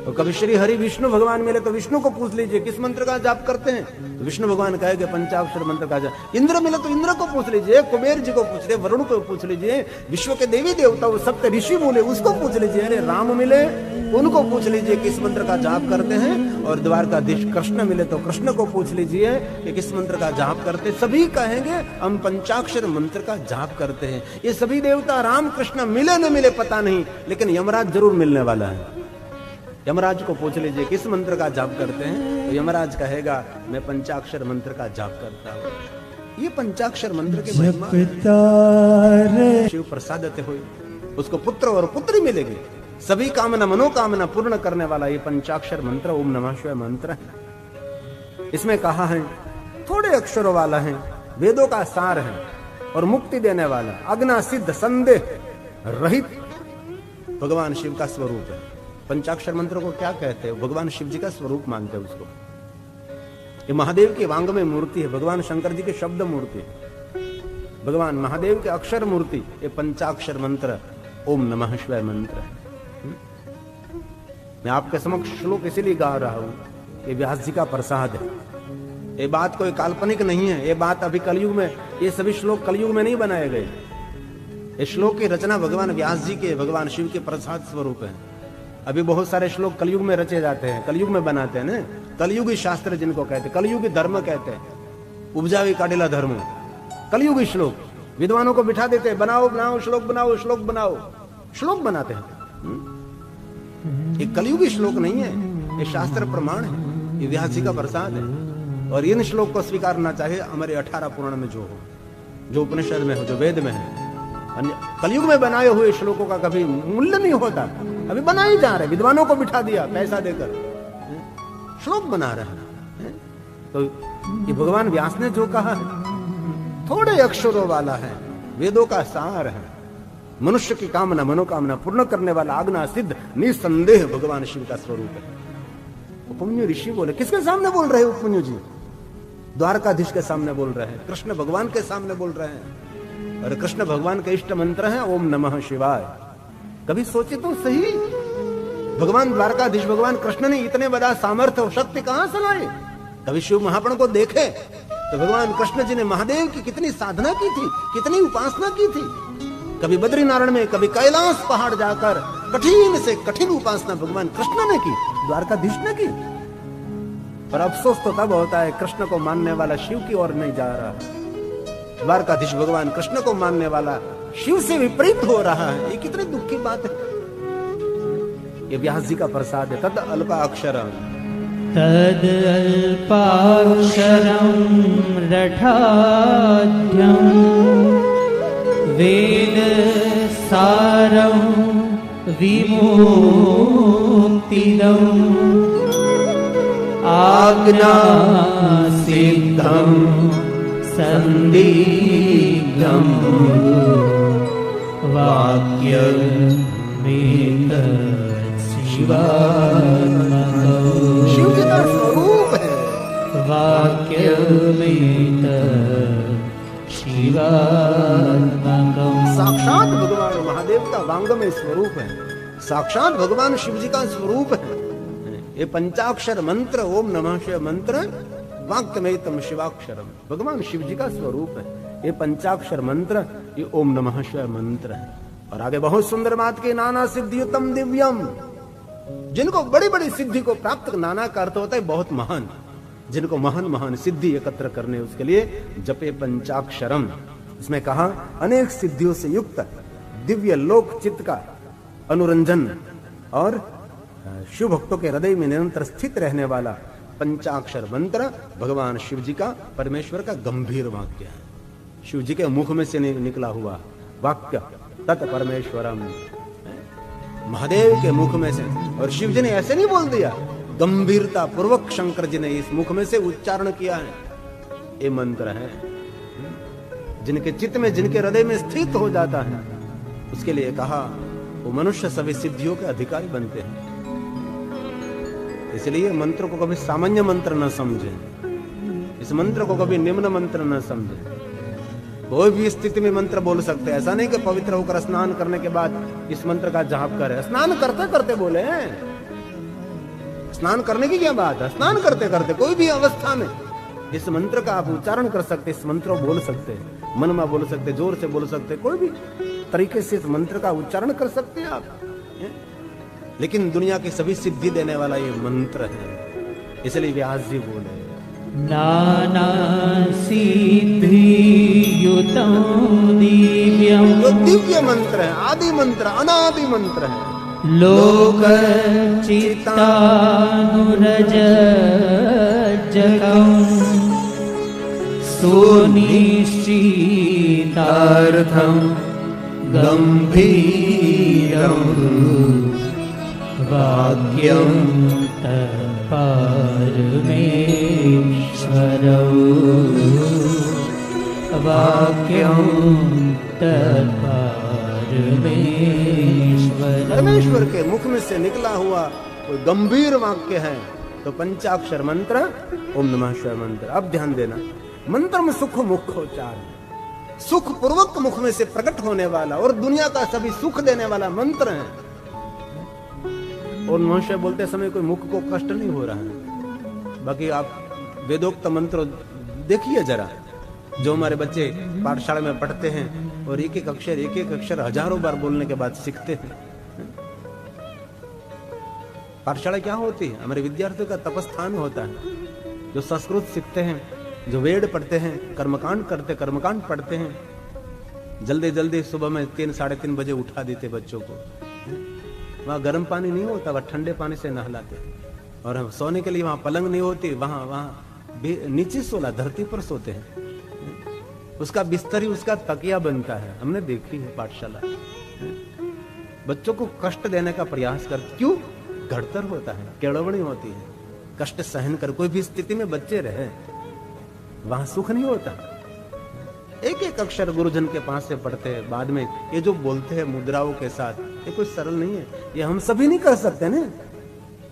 और कभी श्री हरि विष्णु भगवान मिले तो विष्णु को पूछ लीजिए किस मंत्र का जाप करते हैं, तो विष्णु भगवान कहेंगे पंचाक्षर मंत्र का जाप। इंद्र मिले तो इंद्र को पूछ लीजिए, कुबेर जी को पूछ लीजिए, वरुण को पूछ लीजिए, विश्व के देवी देवता सप्त ऋषि बोले उसको पूछ लीजिए। अरे राम मिले उनको पूछ लीजिए किस मंत्र का जाप करते हैं, और द्वारकाधीश कृष्ण मिले तो कृष्ण को पूछ लीजिए कि किस मंत्र का जाप करते। सभी कहेंगे हम पंचाक्षर मंत्र का जाप करते हैं। ये सभी देवता राम कृष्ण मिले न मिले पता नहीं, लेकिन यमराज जरूर मिलने वाला है। यमराज को पूछ लीजिए किस मंत्र का जाप करते हैं, तो यमराज कहेगा मैं पंचाक्षर मंत्र का जाप करता हूं। ये पंचाक्षर मंत्र के महिमा शिव प्रसादते हुए उसको पुत्र और पुत्री मिलेगी। सभी कामना मनोकामना पूर्ण करने वाला ये पंचाक्षर मंत्र ओम नमः शिवाय मंत्र है। इसमें कहा है थोड़े अक्षरों वाला है, वेदों का सार है और मुक्ति देने वाला, अज्ञा सिद्ध संदेह रहित भगवान शिव का स्वरूप है। पंचाक्षर मंत्र को क्या कहते हैं, भगवान शिव जी का स्वरूप मानते हैं उसको। ये महादेव की वांग में मूर्ति है, भगवान शंकर जी के शब्द मूर्ति है, भगवान महादेव के अक्षर मूर्ति। ये पंचाक्षर मंत्र ओम नमः शिवाय मंत्र है। मैं आपके समक्ष श्लोक इसीलिए गा रहा हूं, ये व्यास जी का प्रसाद है। ये बात कोई काल्पनिक नहीं है, ये बात अभी कलयुग में, ये सभी श्लोक कलयुग में नहीं बनाए गए। ये श्लोक की रचना भगवान व्यास जी के, भगवान शिव के प्रसाद स्वरूप है। अभी बहुत सारे श्लोक कलयुग में रचे जाते हैं, कलयुग में बनाते हैं ना, कलयुगी शास्त्र जिनको कहते हैं, कलयुगी धर्म कहते हैं, उपजावी काडिला धर्म, कलयुगी श्लोक। विद्वानों को बिठा देते हैं, बनाओ बनाओ श्लोक बनाओ, श्लोक बनाओ, श्लोक बनाते हैं। ये कलयुगी श्लोक नहीं है, ये शास्त्र प्रमाण है, ये व्यास जी का प्रसाद है। और इन श्लोक को स्वीकारना चाहिए हमारे 18 पुराण में जो हो, जो उपनिषद में हो, जो वेद में है। कलयुग में बनाए हुए श्लोकों का कभी मूल्य नहीं होता, अभी बनाए जा रहे, विद्वानों को बिठा दिया पैसा देकर, श्लोक बना रहे हैं। तो ये भगवान व्यास ने जो कहा है थोड़े अक्षरों वाला है, वेदों का सार है, मनुष्य की कामना मनोकामना पूर्ण करने वाला, आज्ञा सिद्ध निसंदेह भगवान शिव का स्वरूप है। उपमन्यु ऋषि बोले, किसके सामने बोल रहे हैं उपमन्यु जी? द्वारकाधीश के सामने बोल रहे हैं, कृष्ण भगवान के सामने बोल रहे हैं। और कृष्ण भगवान का इष्ट मंत्र है ओम नमः शिवाय। कभी सोचे तो सही, भगवान द्वारकाधीश भगवान कृष्ण ने इतने बड़ा सामर्थ्य और शक्ति कहां से लाए? कभी शिव महापण को देखे तो भगवान कृष्ण जी ने महादेव की कितनी साधना की थी, कितनी उपासना की थी। कभी बद्रीनारायण में, कभी कैलाश पहाड़ जाकर कठिन से कठिन उपासना भगवान कृष्ण ने की, द्वारकाधीश ने की। पर अफसोस तो तब होता है कृष्ण को मानने वाला शिव की ओर नहीं जा रहा, द्वारकाधीश भगवान कृष्ण को मानने वाला शिव से विपरीत हो रहा है। ये कितनी दुख की बात है। ये व्यास जी का प्रसाद है। तद अल्पाक्षरम तद अल्पाक्षरम रठाढ्यम वेद सारम विमुक्तिदम आज्ञा सिद्धम संदीप वाक्यमेतच्छिवात्मकम् शिव जी का स्वरूप है। वाक्यमेतच्छिवात्मकम् साक्षात भगवान महादेव का वांगमय स्वरूप है, साक्षात भगवान शिव जी का स्वरूप है। ये पंचाक्षर मंत्र ओम नमः शिवाय मंत्र वाक्यमेतम शिवाक्षरम भगवान शिव जी का स्वरूप है। ये पंचाक्षर मंत्र ये ओम नमः शिवाय मंत्र है। और आगे बहुत सुंदर बात की, नाना सिद्धियुतम दिव्यम, जिनको बड़ी बड़ी सिद्धि को प्राप्त, नाना का अर्थ होता है बहुत महान, जिनको महान महान सिद्धि एकत्र करने, उसके लिए जपे पंचाक्षरम। इसमें कहा अनेक सिद्धियों से युक्त दिव्य लोक चित्त का अनुरंजन और शिव भक्तों के हृदय में निरंतर स्थित रहने वाला पंचाक्षर मंत्र भगवान शिव जी का, परमेश्वर का गंभीर वाक्य है। शिव जी के मुख में से निकला हुआ वाक्य तत् परमेश्वरम, महादेव के मुख में से। और शिव जी ने ऐसे नहीं बोल दिया, गंभीरता पूर्वक शंकर जी ने इस मुख में से उच्चारण किया है। ये मंत्र है जिनके चित्त में, जिनके हृदय में स्थित हो जाता है, उसके लिए कहा वो मनुष्य सभी सिद्धियों के अधिकारी बनते हैं। इसलिए मंत्र को कभी सामान्य मंत्र न समझे, इस मंत्र को कभी निम्न मंत्र न समझे। कोई भी स्थिति में मंत्र बोल सकते हैं, ऐसा नहीं कि पवित्र होकर स्नान करने के बाद इस मंत्र का जाप करें। स्नान करते करते बोले, स्नान करने की क्या बात है, स्नान करते करते कोई भी अवस्था में इस मंत्र का आप उच्चारण कर सकते, इस मंत्र को बोल सकते, मन में बोल सकते, जोर से बोल सकते, कोई भी तरीके से इस मंत्र का उच्चारण कर सकते हैं आप। लेकिन दुनिया की सभी सिद्धि देने वाला ये मंत्र है, इसलिए व्यास जी बोले नाना सिद्धियुतं दिव्यं, जो दिव्य मंत्र है, आदि मंत्र, अनादि मंत्र है, लोकचित्तानुरजकं सुनिश्चितार्थं गम्भीरं वाक्यं तत्परमेश्वरं, वाक्यं तत्परमेश्वरं। परमेश्वर के मुख में से निकला हुआ कोई गंभीर वाक्य है तो पंचाक्षर मंत्र ओम नमः शिवाय मंत्र। अब ध्यान देना, मंत्र में सुख मुखोच्चार, सुख पूर्वक मुख में से प्रकट होने वाला और दुनिया का सभी सुख देने वाला मंत्र है। और नमः शिवाय बोलते समय कोई मुख को कष्ट नहीं हो रहा है। बाकी आप वेदोक्त मंत्र देखिए जरा, जो हमारे बच्चे पाठशाला में पढ़ते हैं और एक एक अक्षर हजारों बार बोलने के बाद सीखते हैं। पाठशाला क्या होती है? हमारे विद्यार्थियों का तपस्थान होता है। जो संस्कृत सीखते हैं, जो वेद पढ़ते हैं, कर्मकांड पढ़ते हैं, जल्दी जल्दी सुबह में 3 साढ़े 3 बजे उठा देते बच्चों को। वहां गर्म पानी नहीं होता, वहां ठंडे पानी से नहलाते। और हम सोने के लिए वहां पलंग नहीं होती, वहां नीचे सोला, धरती पर सोते हैं। उसका बिस्तर ही उसका तकिया बनता है। हमने देखी है पाठशाला। बच्चों को कष्ट देने का प्रयास कर, क्यों? घड़तर होता है, केड़वणी होती है, कष्ट सहन कर। कोई भी स्थिति में बच्चे रहे, वहां सुख नहीं होता। एक एक अक्षर गुरुजन के पास से पढ़ते हैं, बाद में ये जो बोलते हैं मुद्राओं के साथ, ये कोई सरल नहीं है। ये हम सभी नहीं कर सकते ना,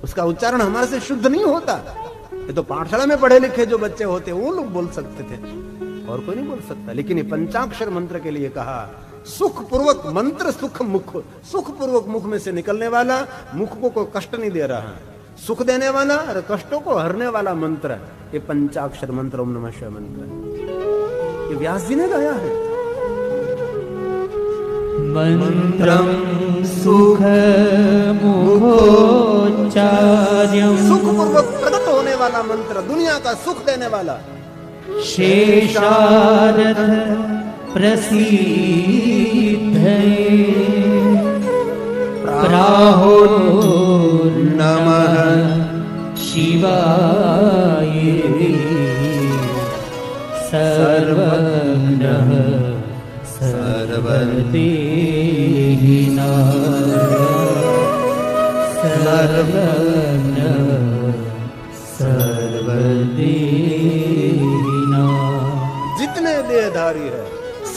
उसका उच्चारण हमारे से शुद्ध नहीं होता। ये तो पाठशाला में पढ़े लिखे जो बच्चे होते वो लोग बोल सकते थे, और कोई नहीं बोल सकता। लेकिन ये पंचाक्षर मंत्र के लिए कहा, सुख पूर्वक मंत्र, सुख पूर्वक मुख में से निकलने वाला, मुख को कोई कष्ट नहीं दे रहा है, सुख देने वाला और कष्टों को हरने वाला मंत्र, ये पंचाक्षर मंत्र ओम नमः शिवाय मंत्र। ये व्यास जी ने गाया है। मंत्रं सुख मुखोच्चार्यं, सुख पूर्वक प्रकट होने वाला मंत्र, दुनिया का सुख देने वाला। शेषारथ प्रसीद्धये प्राहो नमः शिवाय सर्वज्ञः सर्वदेहिना सर्वज्ञः सर्वदेहिना। जितने देहधारी है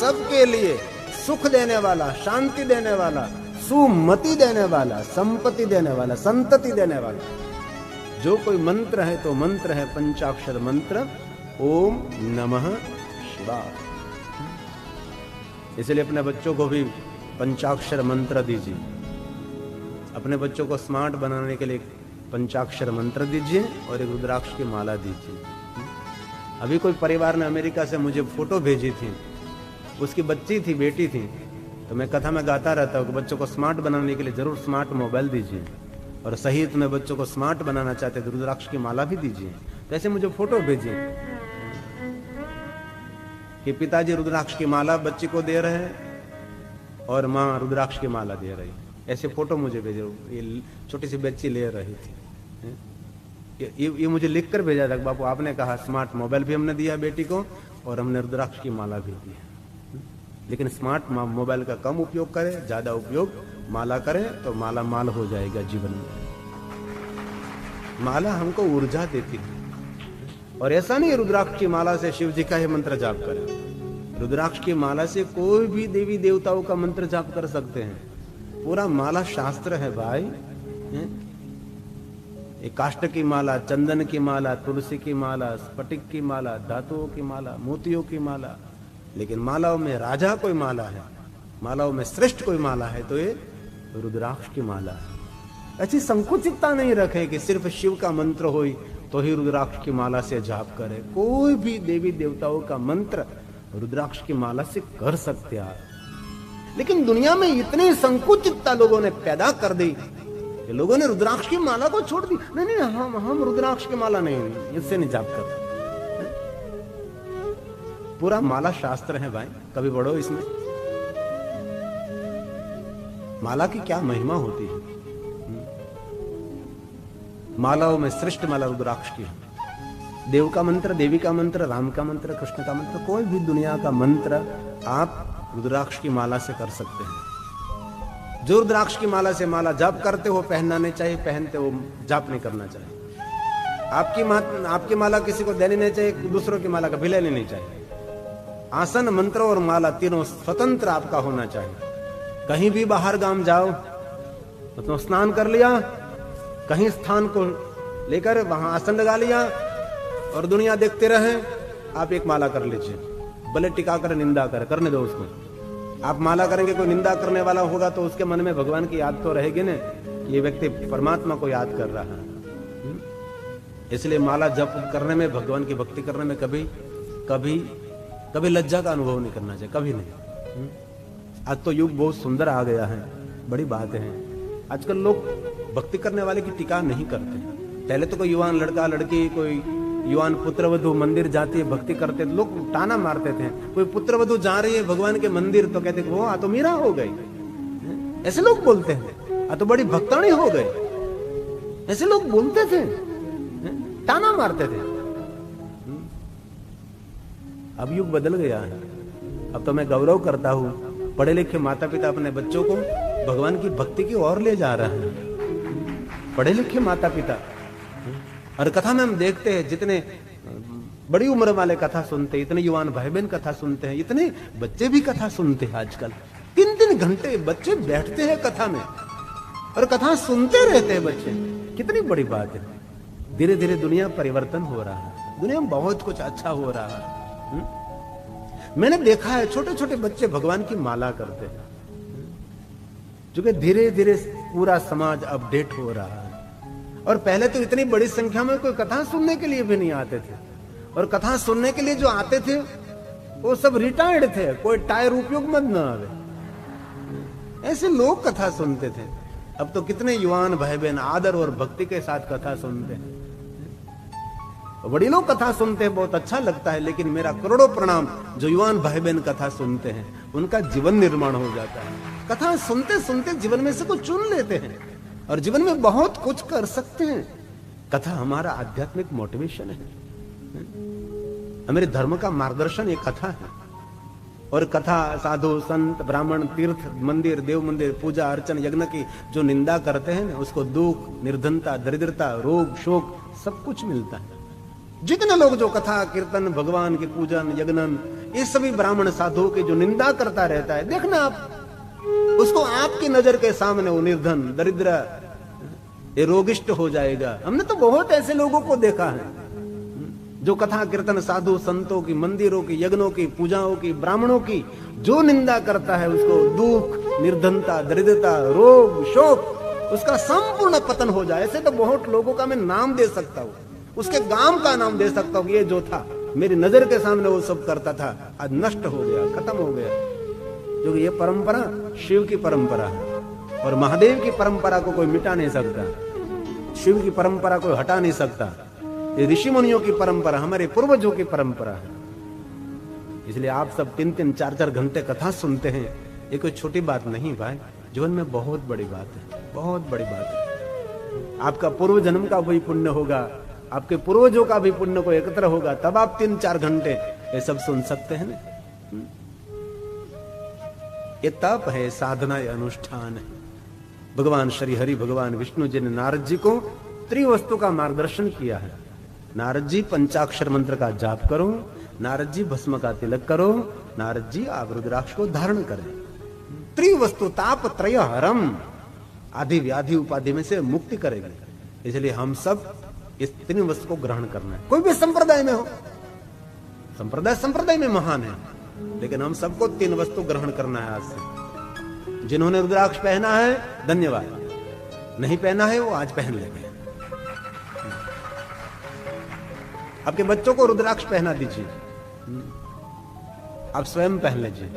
सबके लिए सुख देने वाला, शांति देने वाला, सुमति देने वाला, संपत्ति देने वाला, संतति देने वाला जो कोई मंत्र है तो मंत्र है पंचाक्षर मंत्र ओम नमः शिवाय। इसलिए अपने बच्चों को भी पंचाक्षर मंत्र दीजिए। अपने बच्चों को स्मार्ट बनाने के लिए पंचाक्षर मंत्र दीजिए और एक रुद्राक्ष की माला दीजिए। अभी कोई परिवार ने अमेरिका से मुझे फोटो भेजी थी, उसकी बच्ची थी, बेटी थी, तो मैं कथा में गाता रहता हूँ कि बच्चों को स्मार्ट बनाने के लिए जरूर स्मार्ट मोबाइल दीजिए, और सही तुम्हें बच्चों को स्मार्ट बनाना चाहते तो रुद्राक्ष की माला भी दीजिए। तो ऐसे मुझे फोटो भेजिए कि पिताजी रुद्राक्ष की माला बच्ची को दे रहे हैं और माँ रुद्राक्ष की माला दे रही। ऐसे फोटो मुझे भेजे, ये छोटी सी बच्ची ले रही थी। ये मुझे लिख कर भेजा था, बापू आपने कहा स्मार्ट मोबाइल भी हमने दिया बेटी को और हमने रुद्राक्ष की माला भी दी है, लेकिन स्मार्ट मोबाइल का कम उपयोग करें, ज्यादा उपयोग माला करें तो माला माल हो जाएगा जीवन में। माला हमको ऊर्जा देती है, और ऐसा नहीं रुद्राक्ष की माला से शिव जी का ही मंत्र जाप करें। रुद्राक्ष की माला से कोई भी देवी देवताओं का मंत्र जाप कर सकते हैं। पूरा माला शास्त्र है भाई। एक काष्ठ की माला, चंदन की माला, तुलसी की माला, स्फटिक की माला, धातुओं की माला, मोतियों की माला, लेकिन मालाओं में राजा कोई माला है, मालाओं में श्रेष्ठ कोई माला है तो ये रुद्राक्ष की माला है। ऐसी संकुचितता नहीं रखे कि सिर्फ शिव का मंत्र हो तो ही रुद्राक्ष की माला से जाप करे। कोई भी देवी देवताओं का मंत्र रुद्राक्ष की माला से कर सकते हैं, लेकिन दुनिया में इतनी संकुचितता लोगों ने पैदा कर दी कि लोगों ने रुद्राक्ष की माला को छोड़ दी। नहीं, हम रुद्राक्ष की माला नहीं, इससे नहीं जाप करते। पूरा माला शास्त्र है भाई, कभी बढ़ो इसमें। माला की क्या महिमा होती है। मालाओं में श्रेष्ठ माला रुद्राक्ष की है। देव का मंत्र, देवी का मंत्र, राम का मंत्र, कृष्ण का मंत्र, कोई भी दुनिया का मंत्र आप रुद्राक्ष की माला से कर सकते हैं। जो रुद्राक्ष की माला से माला जाप करते हो पहनना नहीं चाहिए, पहनते हो जाप नहीं करना चाहिए। आपकी माला किसी को देनी नहीं चाहिए, दूसरों की माला कभी लेनी नहीं चाहिए। आसन, मंत्र और माला तीनों स्वतंत्र आपका होना चाहिए। कहीं भी बाहर गांव जाओ तो स्नान कर लिया, कहीं स्थान को लेकर वहां आसन लगा लिया और दुनिया देखते रहे, आप एक माला कर लीजिए। भले टिका कर निंदा कर, करने दो उसको। आप माला करेंगे, कोई निंदा करने वाला होगा तो उसके मन में भगवान की याद तो रहेगी ना, ये व्यक्ति परमात्मा को याद कर रहा है। इसलिए माला जप करने में, भगवान की भक्ति करने में कभी कभी कभी लज्जा का अनुभव नहीं करना चाहिए, कभी नहीं। आज तो युग बहुत सुंदर आ गया है, बड़ी बात है। आजकल लोग भक्ति करने वाले की टीका नहीं करते। पहले तो कोई युवान लड़का लड़की, कोई युवान पुत्रवधु मंदिर जाती है, भक्ति करते, लोग ताना मारते थे। कोई पुत्रवधु जा रही है भगवान के मंदिर तो कहते वो आ तो मीरा हो गई, ऐसे लोग बोलते हैं। आ तो बड़ी भक्तानी हो गई, ऐसे लोग बोलते थे, ताना मारते थे। अब युग बदल गया है। अब तो मैं गौरव करता हूं, पढ़े लिखे माता पिता अपने बच्चों को भगवान की भक्ति की ओर ले जा रहे हैं। पढ़े लिखे माता पिता। और कथा में हम देखते हैं जितने बड़ी उम्र वाले कथा सुनते हैं, इतने युवान भाई बहन कथा सुनते हैं, इतने बच्चे भी कथा सुनते हैं। आजकल 3-3 घंटे बच्चे बैठते हैं कथा में और कथा सुनते रहते हैं बच्चे। कितनी बड़ी बात है। धीरे धीरे दुनिया परिवर्तन हो रहा है, दुनिया में बहुत कुछ अच्छा हो रहा है। मैंने देखा है छोटे छोटे बच्चे भगवान की माला करते हैं, जो कि धीरे धीरे पूरा समाज अपडेट हो रहा है। और पहले तो इतनी बड़ी संख्या में कोई कथा सुनने के लिए भी नहीं आते थे, और कथा सुनने के लिए जो आते थे वो सब रिटायर्ड थे, कोई टायर उपयोग मत न आवे, ऐसे लोग कथा सुनते थे। अब तो कितने युवान भाई बहन आदर और भक्ति के साथ कथा सुनते हैं। बड़ी लोग कथा सुनते हैं, बहुत अच्छा लगता है, लेकिन मेरा करोड़ों प्रणाम जो युवान भाई बहन कथा सुनते हैं, उनका जीवन निर्माण हो जाता है। कथा सुनते सुनते जीवन में से कुछ चुन लेते हैं और जीवन में बहुत कुछ कर सकते हैं। कथा हमारा आध्यात्मिक मोटिवेशन है, हमारे धर्म का मार्गदर्शन ये कथा है। और कथा साधु संत ब्राह्मण तीर्थ मंदिर देव मंदिर पूजा अर्चन यज्ञ की जो निंदा करते हैं ना, उसको दुख निर्धनता दरिद्रता रोग शोक सब कुछ मिलता है। जितने लोग जो कथा कीर्तन भगवान के पूजन यज्ञन ये सभी ब्राह्मण साधुओं की जो निंदा करता रहता है, देखना आप उसको आपकी नजर के सामने वो निर्धन दरिद्र ये रोगिष्ट हो जाएगा। हमने तो बहुत ऐसे लोगों को देखा है जो कथा कीर्तन साधु संतों की, मंदिरों की, यज्ञों की, पूजाओं की, ब्राह्मणों की जो निंदा करता है उसको दुख, निर्धनता, दरिद्रता, रोग, शोक उसका संपूर्ण पतन हो जाए। ऐसे तो बहुत लोगों का मैं नाम दे सकता हूं, उसके गांव का नाम दे सकता हूं कि ये जो था मेरी नजर के सामने वो सब करता था, आज नष्ट हो गया, खत्म हो गया। क्योंकि ये परंपरा शिव की परंपरा है और महादेव की परंपरा को कोई मिटा नहीं सकता, शिव की परंपरा कोई हटा नहीं सकता। ये ऋषि मुनियों की परंपरा, हमारे पूर्वजों की परंपरा है। इसलिए आप सब 3-3, 4-4 घंटे कथा सुनते हैं, ये कोई छोटी बात नहीं भाई, जीवन में बहुत बड़ी बात है, बहुत बड़ी बात है। आपका पूर्व जन्म का भी पुण्य होगा, आपके पूर्वजों का भी पुण्य को एकत्र होगा, तब आप 3-4 घंटे ये सब सुन सकते हैं ना। ये तप है, साधना, ये अनुष्ठान है। भगवान श्री हरि भगवान विष्णु जी ने नारद जी को त्रिवस्तु का मार्गदर्शन किया है। नारद जी पंचाक्षर मंत्र का जाप करो, नारद जी भस्म का तिलक करो, नारद जी आप रुद्राक्ष को धारण करें। त्रिवस्तु ताप त्रय हरम, आदि व्याधि उपाधि में से मुक्ति करेंगे। इसलिए हम सब इस 3 वस्तु को ग्रहण करना है। कोई भी संप्रदाय में हो, संप्रदाय संप्रदाय में महान है, लेकिन हम सबको 3 वस्तु ग्रहण करना है आज से। जिन्होंने रुद्राक्ष पहना है धन्यवाद, नहीं पहना है वो आज पहन लेंगे। आपके बच्चों को रुद्राक्ष पहना दीजिए, आप स्वयं पहन लीजिए,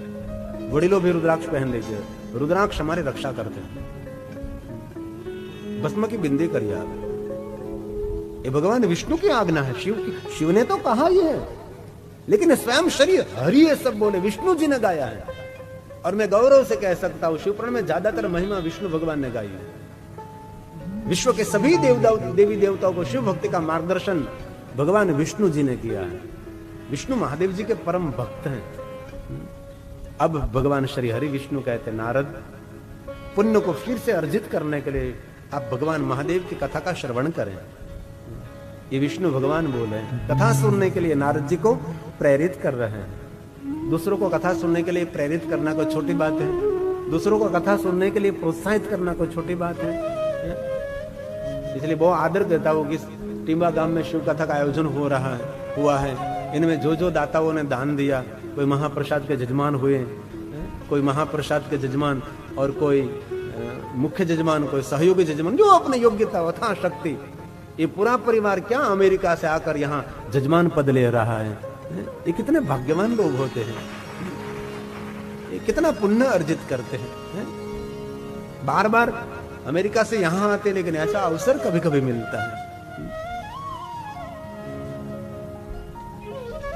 वडीलों भी रुद्राक्ष पहन लीजिए। रुद्राक्ष हमारी रक्षा करते हैं। भस्म की बिंदी करिए आप, ये भगवान विष्णु की आज्ञा है, शिव ने तो कहा ही है, लेकिन स्वयं शरीर हरि ये सब बोले, विष्णु जी ने गाया है। और मैं गौरव से कह सकता हूं शिवपुराण में ज्यादातर महिमा विष्णु भगवान ने गाई है। विश्व के सभी देवी देवताओं को शिव भक्ति का मार्गदर्शन भगवान विष्णु जी ने किया है। विष्णु महादेव जी के परम भक्त हैं। अब भगवान श्री हरि विष्णु कहते नारद, पुण्य को फिर से अर्जित करने के लिए आप भगवान महादेव की कथा का श्रवण करें। ये विष्णु भगवान बोले, कथा सुनने के लिए नारद जी को प्रेरित कर रहे हैं। दूसरों को कथा सुनने के लिए प्रेरित करना कोई छोटी बात है? दूसरों को कथा सुनने के लिए प्रोत्साहित करना कोई छोटी बात है? इसलिए बहुत आदर देता हूं कि टिंबा गांव में शिव कथा का आयोजन हुआ है। इनमें जो दाताओं ने दान दिया, कोई महाप्रसाद के जजमान हुए, कोई महाप्रसाद के जजमान और कोई मुख्य जजमान, कोई सहयोगी जजमान, जो अपनी योग्यता यथा शक्ति, ये पूरा परिवार क्या अमेरिका से आकर यहाँ जजमान पद ले रहा है। ये कितने भाग्यवान लोग होते हैं, ये कितना पुण्य अर्जित करते हैं। बार बार अमेरिका से यहाँ आते, लेकिन ऐसा अवसर कभी कभी मिलता है।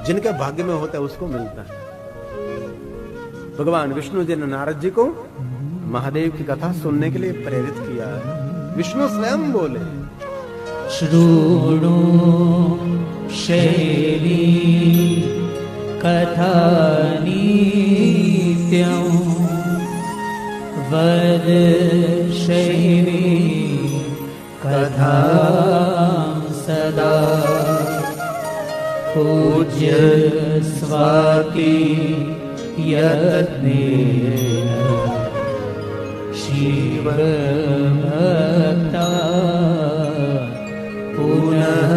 जिनके भाग्य में होता है उसको मिलता है। भगवान विष्णु जी ने नारद जी को महादेव की कथा सुनने के लिए प्रेरित किया है। विष्णु स्वयं बोले, श्रुणु शैली कथा नित्यं वद शैली कथा सदा पूज्य स्वाति यत्नेन शिव भक्ता पुनः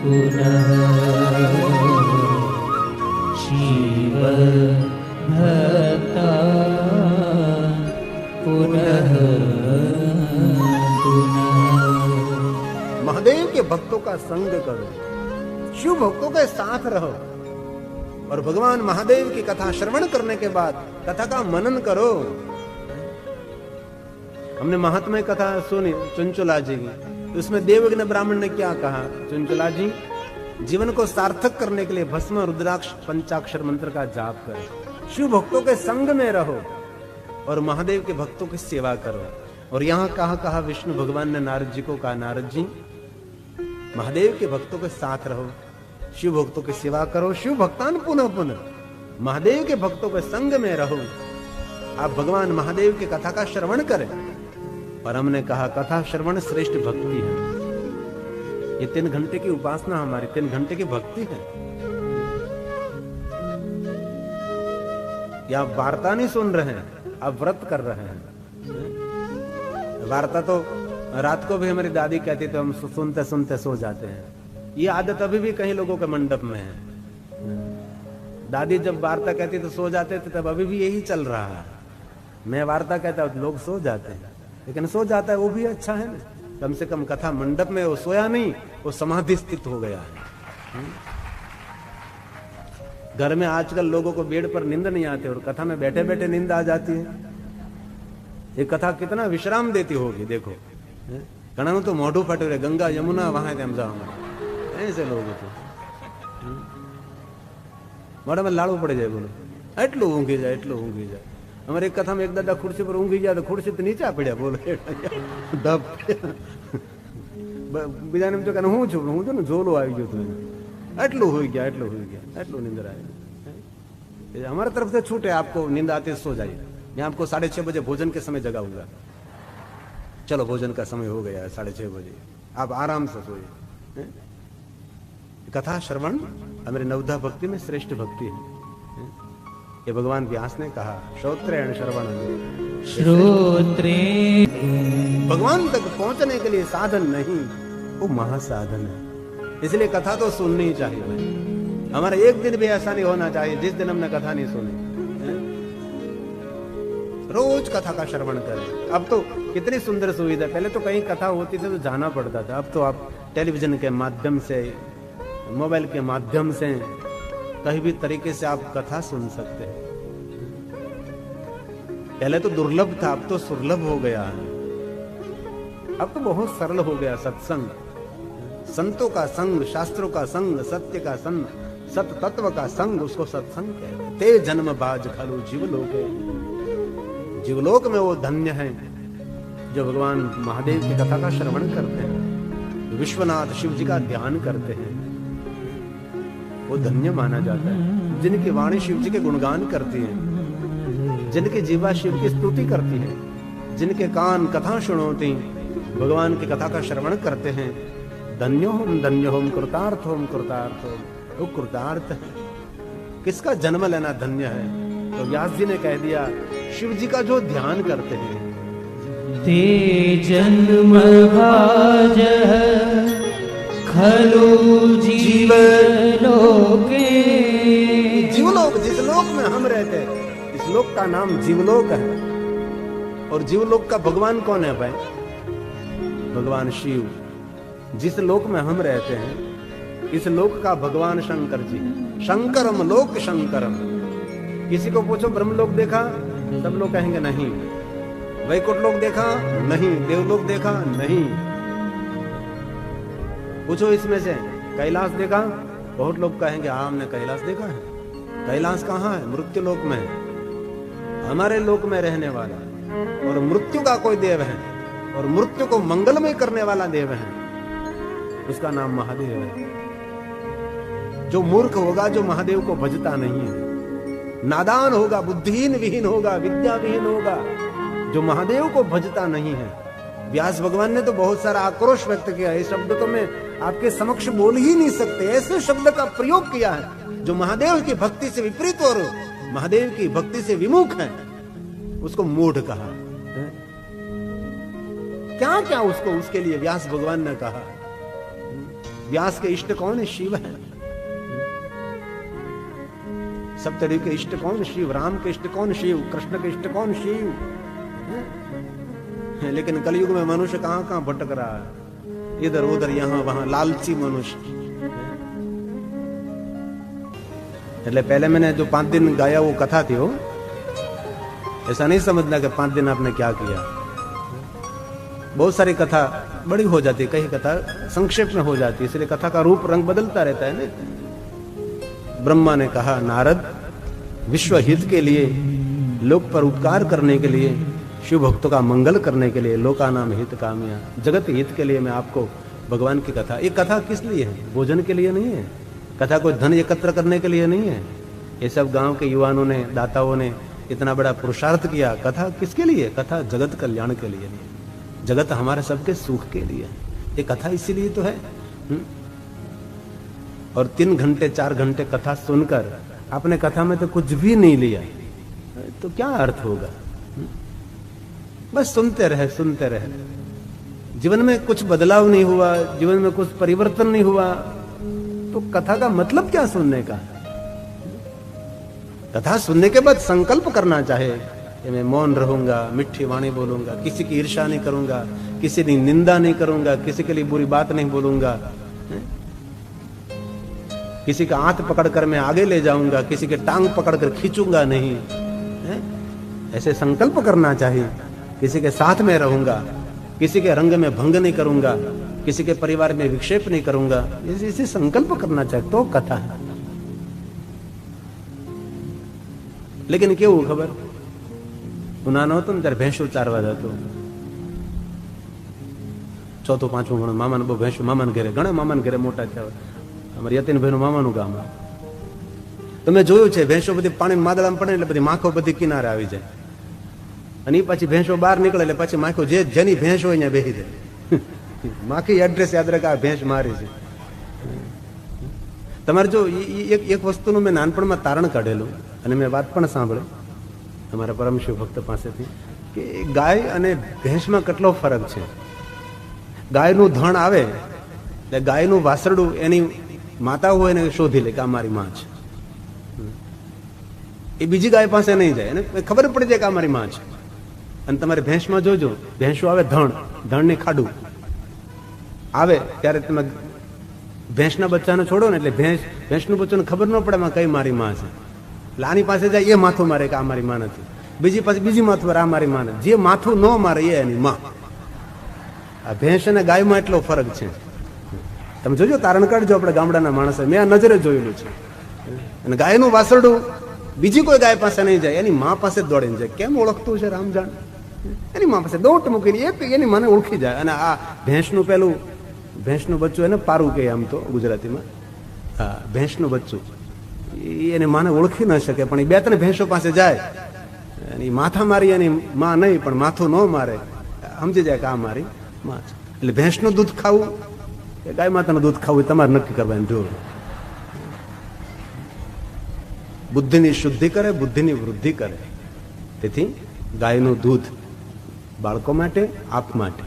पुनः शिव भक्ता पुनः पुनः। महादेव के भक्तों का संग करो, शिव भक्तों के साथ रहो और भगवान महादेव की कथा श्रवण करने के बाद कथा का मनन करो। हमने महात्मा कथा सुनी चुनचुला जी की, उसमें देवज्ञ ब्राह्मण ने क्या कहा? चुनचुला जी, जीवन को सार्थक करने के लिए भस्म रुद्राक्ष पंचाक्षर मंत्र का जाप करो, शिव भक्तों के संग में रहो और महादेव के भक्तों की सेवा करो। और यहाँ कहा विष्णु भगवान ने नारद जी को कहा, नारद जी महादेव के भक्तों के साथ रहो, शिव भक्तों की सेवा करो, शिव भक्तान पुनः पुनः महादेव के भक्तों के संग में रहो। आप भगवान महादेव की कथा का श्रवण करें। पर हमने कहा कथा श्रवण श्रेष्ठ भक्ति है। ये 3 घंटे की उपासना हमारी 3 घंटे की भक्ति है। या आप वार्ता नहीं सुन रहे हैं, आप व्रत कर रहे हैं। वार्ता तो रात को भी हमारी दादी कहती तो हम सुनते सुनते सो जाते हैं। ये आदत अभी भी कई लोगों के मंडप में है। दादी जब वार्ता कहती तो सो जाते थे, तब अभी भी यही चल रहा है। मैं वार्ता कहता हूं तो लोग सो जाते हैं, लेकिन सो जाता है वो भी अच्छा है ना। कम से कम कथा मंडप में वो सोया नहीं, वो समाधि स्थित हो गया है। घर में आजकल लोगों को बेड पर नींद नहीं आती और कथा में बैठे बैठे नींद आ जाती है। ये कथा कितना विश्राम देती होगी देखो। घणा तो मोढ़ू फटे रहे, गंगा यमुना वहां तेम जाओ ऐसे लोग तो मोड़ा में लाड़ू पड़ जाए बोलो एटलू ऊँघी जाए एटलू ऊँघी जाए। हमारे एक कथा में एक दादा खुर्सी पर ऊँघी जाए तो खुर्सी तो नीचे पड़ा बोले दब बीजा ने तो कहना हूँ छू हूँ तो ना झोलो आई गयो तुम्हें एटलू हो गया एटलू हो गया एटलू नींद आए। हमारी तरफ से छूट है, आपको नींद आते सो जाइए। मैं आपको 6:30 बजे भोजन के समय जगाऊंगा। चलो भोजन का समय हो गया है 6:30 बजे, आप आराम से सोइए। कथा श्रवण हमारे नवधा भक्ति में श्रेष्ठ भक्ति है। ये भगवान व्यास ने कहा श्रोत्रेण श्रवण। श्रोत्रे भगवान तक पहुंचने के लिए साधन नहीं, वो महासाधन है। इसलिए कथा तो सुननी ही चाहिए भाई। हमारा एक दिन भी ऐसा नहीं होना चाहिए जिस दिन हमने कथा नहीं सुनी। रोज कथा का श्रवण करें। अब तो कितनी सुंदर सुविधा, पहले तो कहीं कथा होती थी तो जाना पड़ता था। अब तो आप टेलीविजन के माध्यम से, मोबाइल के माध्यम से कहीं भी तरीके से आप कथा सुन सकते हैं। पहले तो दुर्लभ था, अब तो सुलभ हो गया है। अब तो बहुत सरल हो गया सत्संग। संतों का संग, शास्त्रों का संग, सत्य का संग, सत तत्व का संग, उसको सत्संग कहते हैं। ते जन्म बाज खलु जीवलोक। जीवलोक में वो धन्य है जो भगवान महादेव की कथा का श्रवण करते हैं, विश्वनाथ शिव जी का ध्यान करते हैं। वो धन्य माना जाता है। जिनकी वाणी शिव जी के गुणगान करती है, जिनकी जीवा शिव की स्तुति करती है, जिनके कान कथा सुनोती भगवान की कथा का श्रवण करते हैं। धन्यो हम कृतार्थ होम कृतार्थ होम। वो कृतार्थ है। किसका जन्म लेना धन्य है? तो व्यास जी ने कह दिया शिव जी का जो ध्यान करते हैं। ते जन्म भाज खलु जीवलोके। जीवलोक, जिस लोक में हम रहते हैं, इस लोक का नाम जीवलोक है। और जीवलोक का भगवान कौन है भाई? भगवान शिव। जिस लोक में हम रहते हैं, इस लोक का भगवान शंकर जी। शंकरम लोक शंकरम। किसी को पूछो ब्रह्मलोक देखा, सब लोग कहेंगे नहीं। वैकुंठ लोक देखा, नहीं। देवलोक देखा, नहीं। पूछो इसमें से कैलाश देखा, बहुत लोग कहेंगे हाँ हमने कैलाश देखा है। कैलाश कहाँ है? मृत्यु लोक में है। हमारे लोक में रहने वाला और मृत्यु का कोई देव है और मृत्यु को मंगलमय करने वाला देव है, उसका नाम महादेव है। जो मूर्ख होगा, जो महादेव को भजता नहीं है, नादान होगा, बुद्धिहीन विहीन होगा, विद्या विहीन होगा, जो महादेव को भजता नहीं है। व्यास भगवान ने तो बहुत सारा आक्रोश व्यक्त किया। इस शब्द तो मैं आपके समक्ष बोल ही नहीं सकते। ऐसे शब्द का प्रयोग किया है जो महादेव की भक्ति से विपरीत और महादेव की भक्ति से विमुख है, उसको मूढ़ कहा। क्या क्या उसको, उसके लिए व्यास भगवान ने कहा। व्यास के इष्ट कौन है? शिव है। सप्तऋषि के इष्ट कौन? शिव। राम के इष्ट कौन? शिव। कृष्ण के इष्ट कौन? शिव। लेकिन कलयुग में मनुष्य कहां कहां भटक रहा है, इधर उधर यहां वहां, लालची मनुष्य। એટલે पहले मैंने जो 5 दिन गाया वो कथा थी। वो ऐसा नहीं समझना कि 5 दिन आपने क्या किया। बहुत सारी कथा बड़ी हो जाती है, कई कथा संक्षेप में हो जाती है, इसलिए कथा का रूप रंग बदलता रहता है ना। ब्रह्मा ने कहा नारद, विश्व हित के लिए, लोक पर उपकार करने के लिए, शिव भक्तों का मंगल करने के लिए, लोका नाम हित कामया, जगत हित के लिए मैं आपको भगवान की कथा। ये कथा किस लिए है? भोजन के लिए नहीं है। कथा कोई धन एकत्र करने के लिए नहीं है। ये सब गांव के युवाओं ने, दाताओं ने इतना बड़ा पुरुषार्थ किया। कथा किसके लिए? कथा जगत कल्याण के लिए नहीं, जगत हमारे सबके सुख के लिए। ये कथा इसीलिए तो है। और 3 घंटे 4 घंटे कथा सुनकर आपने कथा में तो कुछ भी नहीं लिया, तो क्या अर्थ होगा? बस सुनते रहे, जीवन में कुछ बदलाव नहीं हुआ, जीवन में कुछ परिवर्तन नहीं हुआ, तो कथा का मतलब क्या सुनने का? कथा सुनने के बाद संकल्प करना चाहे कि मैं मौन रहूंगा, मिठी वाणी बोलूंगा, किसी की ईर्ष्या नहीं करूंगा, किसी की निंदा नहीं करूंगा, किसी के लिए बुरी बात नहीं बोलूंगा, किसी का हाथ पकड़कर मैं आगे ले जाऊंगा, किसी के टांग पकड़कर खींचूंगा नहीं, ऐसे संकल्प करना चाहिए। किसी के साथ में रहूंगा, किसी के रंग में भंग नहीं करूंगा, किसी के परिवार में विक्षेप नहीं करूंगा, इसे संकल्प करना चाहिए, तो कथा है। लेकिन केवू खबर उनानो હતો ને ત્યારે ભેંસો ચારવા જતો, ચોથું પાંચમું ભણો, મામાને બહુ ભેંસો, મામાને ઘરે, ઘણા મામાને ઘરે મોટા થયા, અમારી યતીનભાઈનું મામાનું ગામ. તમે જોયું છે ભેંસો બધી પાણી માદળામાં પડે એટલે બધી માખો બધી કિનારે આવી જાય, અને એ પછી ભેંસો બહાર નીકળે એટલે પછી માખો જેની ભેંસ હોય ત્યાં બેસી જાય. માખી એડ્રેસ યાદ રાખે, આ ભેંસ મારી છે. તમારે જો એક વસ્તુનું મેં નાનપણમાં તારણ કાઢેલું, અને મેં વાત પણ સાંભળી અમારા પરમ શિવ ભક્ત પાસેથી, કે ગાય અને ભેંસમાં કેટલો ફરક છે. ગાયનું ધણ આવે એટલે ગાયનું વાસરડું એની માતા હોય એને શોધી લે કે આ મારી માં છે, એ બીજી ગાય પાસે નહીં જાય, એને ખબર પડી જાય કે આ મારી માં છે. અને તમારે ભેંસમાં જોજો, ભેંસું આવે ધણની ખાડું આવે ત્યારે તમે ભેંસના બચ્ચાને છોડો ને એટલે ભેંસનું બચ્ચાને ખબર ન પડે કઈ મારી માં છે, એટલે આની પાસે જાય એ માથું મારે કે આ મારી માં નથી, બીજી પાસે બીજી માથું મારે આ મારી માં નથી, જે માથું ન મારે એ એની માં. આ ભેંસ અને ગાયમાં એટલો ફરક છે. તમે જોજો, તારણ કાઢજો આપણે ગામડાના માણસો, મેં આ નજરે જોયેલું છે. અને ગાયનું વાસરડું બીજી કોઈ ગાય પાસે નહીં જાય, એની માં પાસે જ દોડીને જાય. કેમ ઓળખતું છે રામ જાણ? એની માં પાસે દોટ મૂકીને એની માને ઓળખી જાય. અને આ ભેંસનું પેલું ભેંસનું બચ્ચું એને પારું કહે આમ તો ગુજરાતીમાં, હા ભેંસનું બચ્ચું, એને માને ઓળખી ન શકે, પણ એ 2-3 ભેંસો પાસે જાય અને માથા મારી એની માં નહીં પણ માથું ન મારે, સમજી જાય કે આ મારી માં છે. એટલે ભેંસનું દૂધ ખાવું કે ગાય માતાનું દૂધ ખાવું એ તમારે નક્કી કરવાનું. જો બુદ્ધિની શુદ્ધિ કરે, બુદ્ધિની વૃદ્ધિ કરે. તેથી ગાયનું દૂધ બાળકો માટે, આપ માટે.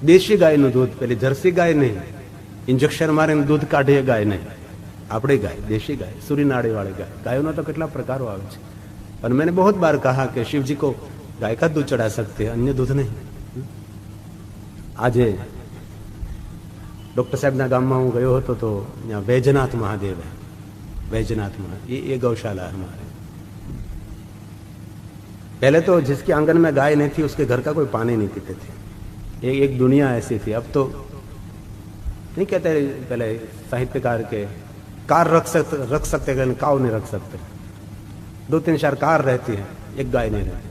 દેશી ગાયનું દૂધ, પેલી જર્સી ગાય નહીં, ઇન્જેક્શન મારીને દૂધ કાઢીએ ગાય નહીં, આપણી ગાય, દેશી गाय, सूरीनाड़ी वाली गाय. गायों ना तो कितना प्रकार आवे छे. और मैंने बहुत बार कहा कि शिव जी को गाय का दूध चढ़ा सकते हैं, अन्य दूध नहीं. आज डॉक्टर साहब ना गाम में हूँ गयो હતો तो यहाँ वैजनाथ महादेव है, वैजनाथ महादेव, ये गौशाला है हमारे. पहले तो जिसके आंगन में गाय नहीं थी उसके घर का कोई पानी नहीं पीते थे. एक दुनिया ऐसी थी. अब तो नहीं कहते, पहले साहित्यकार के कार रख सकते काव नहीं रख सकते. 2-3-4 कार रहती है, एक गाय नहीं रहती.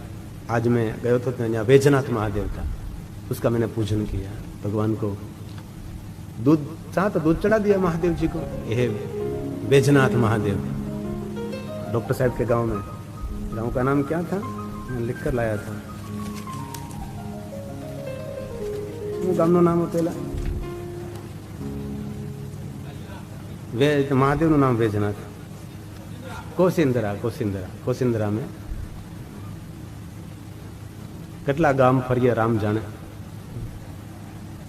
आज मैं गयो तो यहाँ वैजनाथ महादेव था, उसका मैंने पूजन किया. भगवान को दूध चाह तो दूध चढ़ा दिया महादेव जी को. यह वैजनाथ महादेव डॉक्टर साहब के गांव में. गांव का नाम क्या था, मैं लिख कर लाया था. ગામનું નામ પેલા મહાદેવનું નામ વૈજનાથ. કોસિંદરા में કેટલા ગામ ફરીએ રામ જાણે.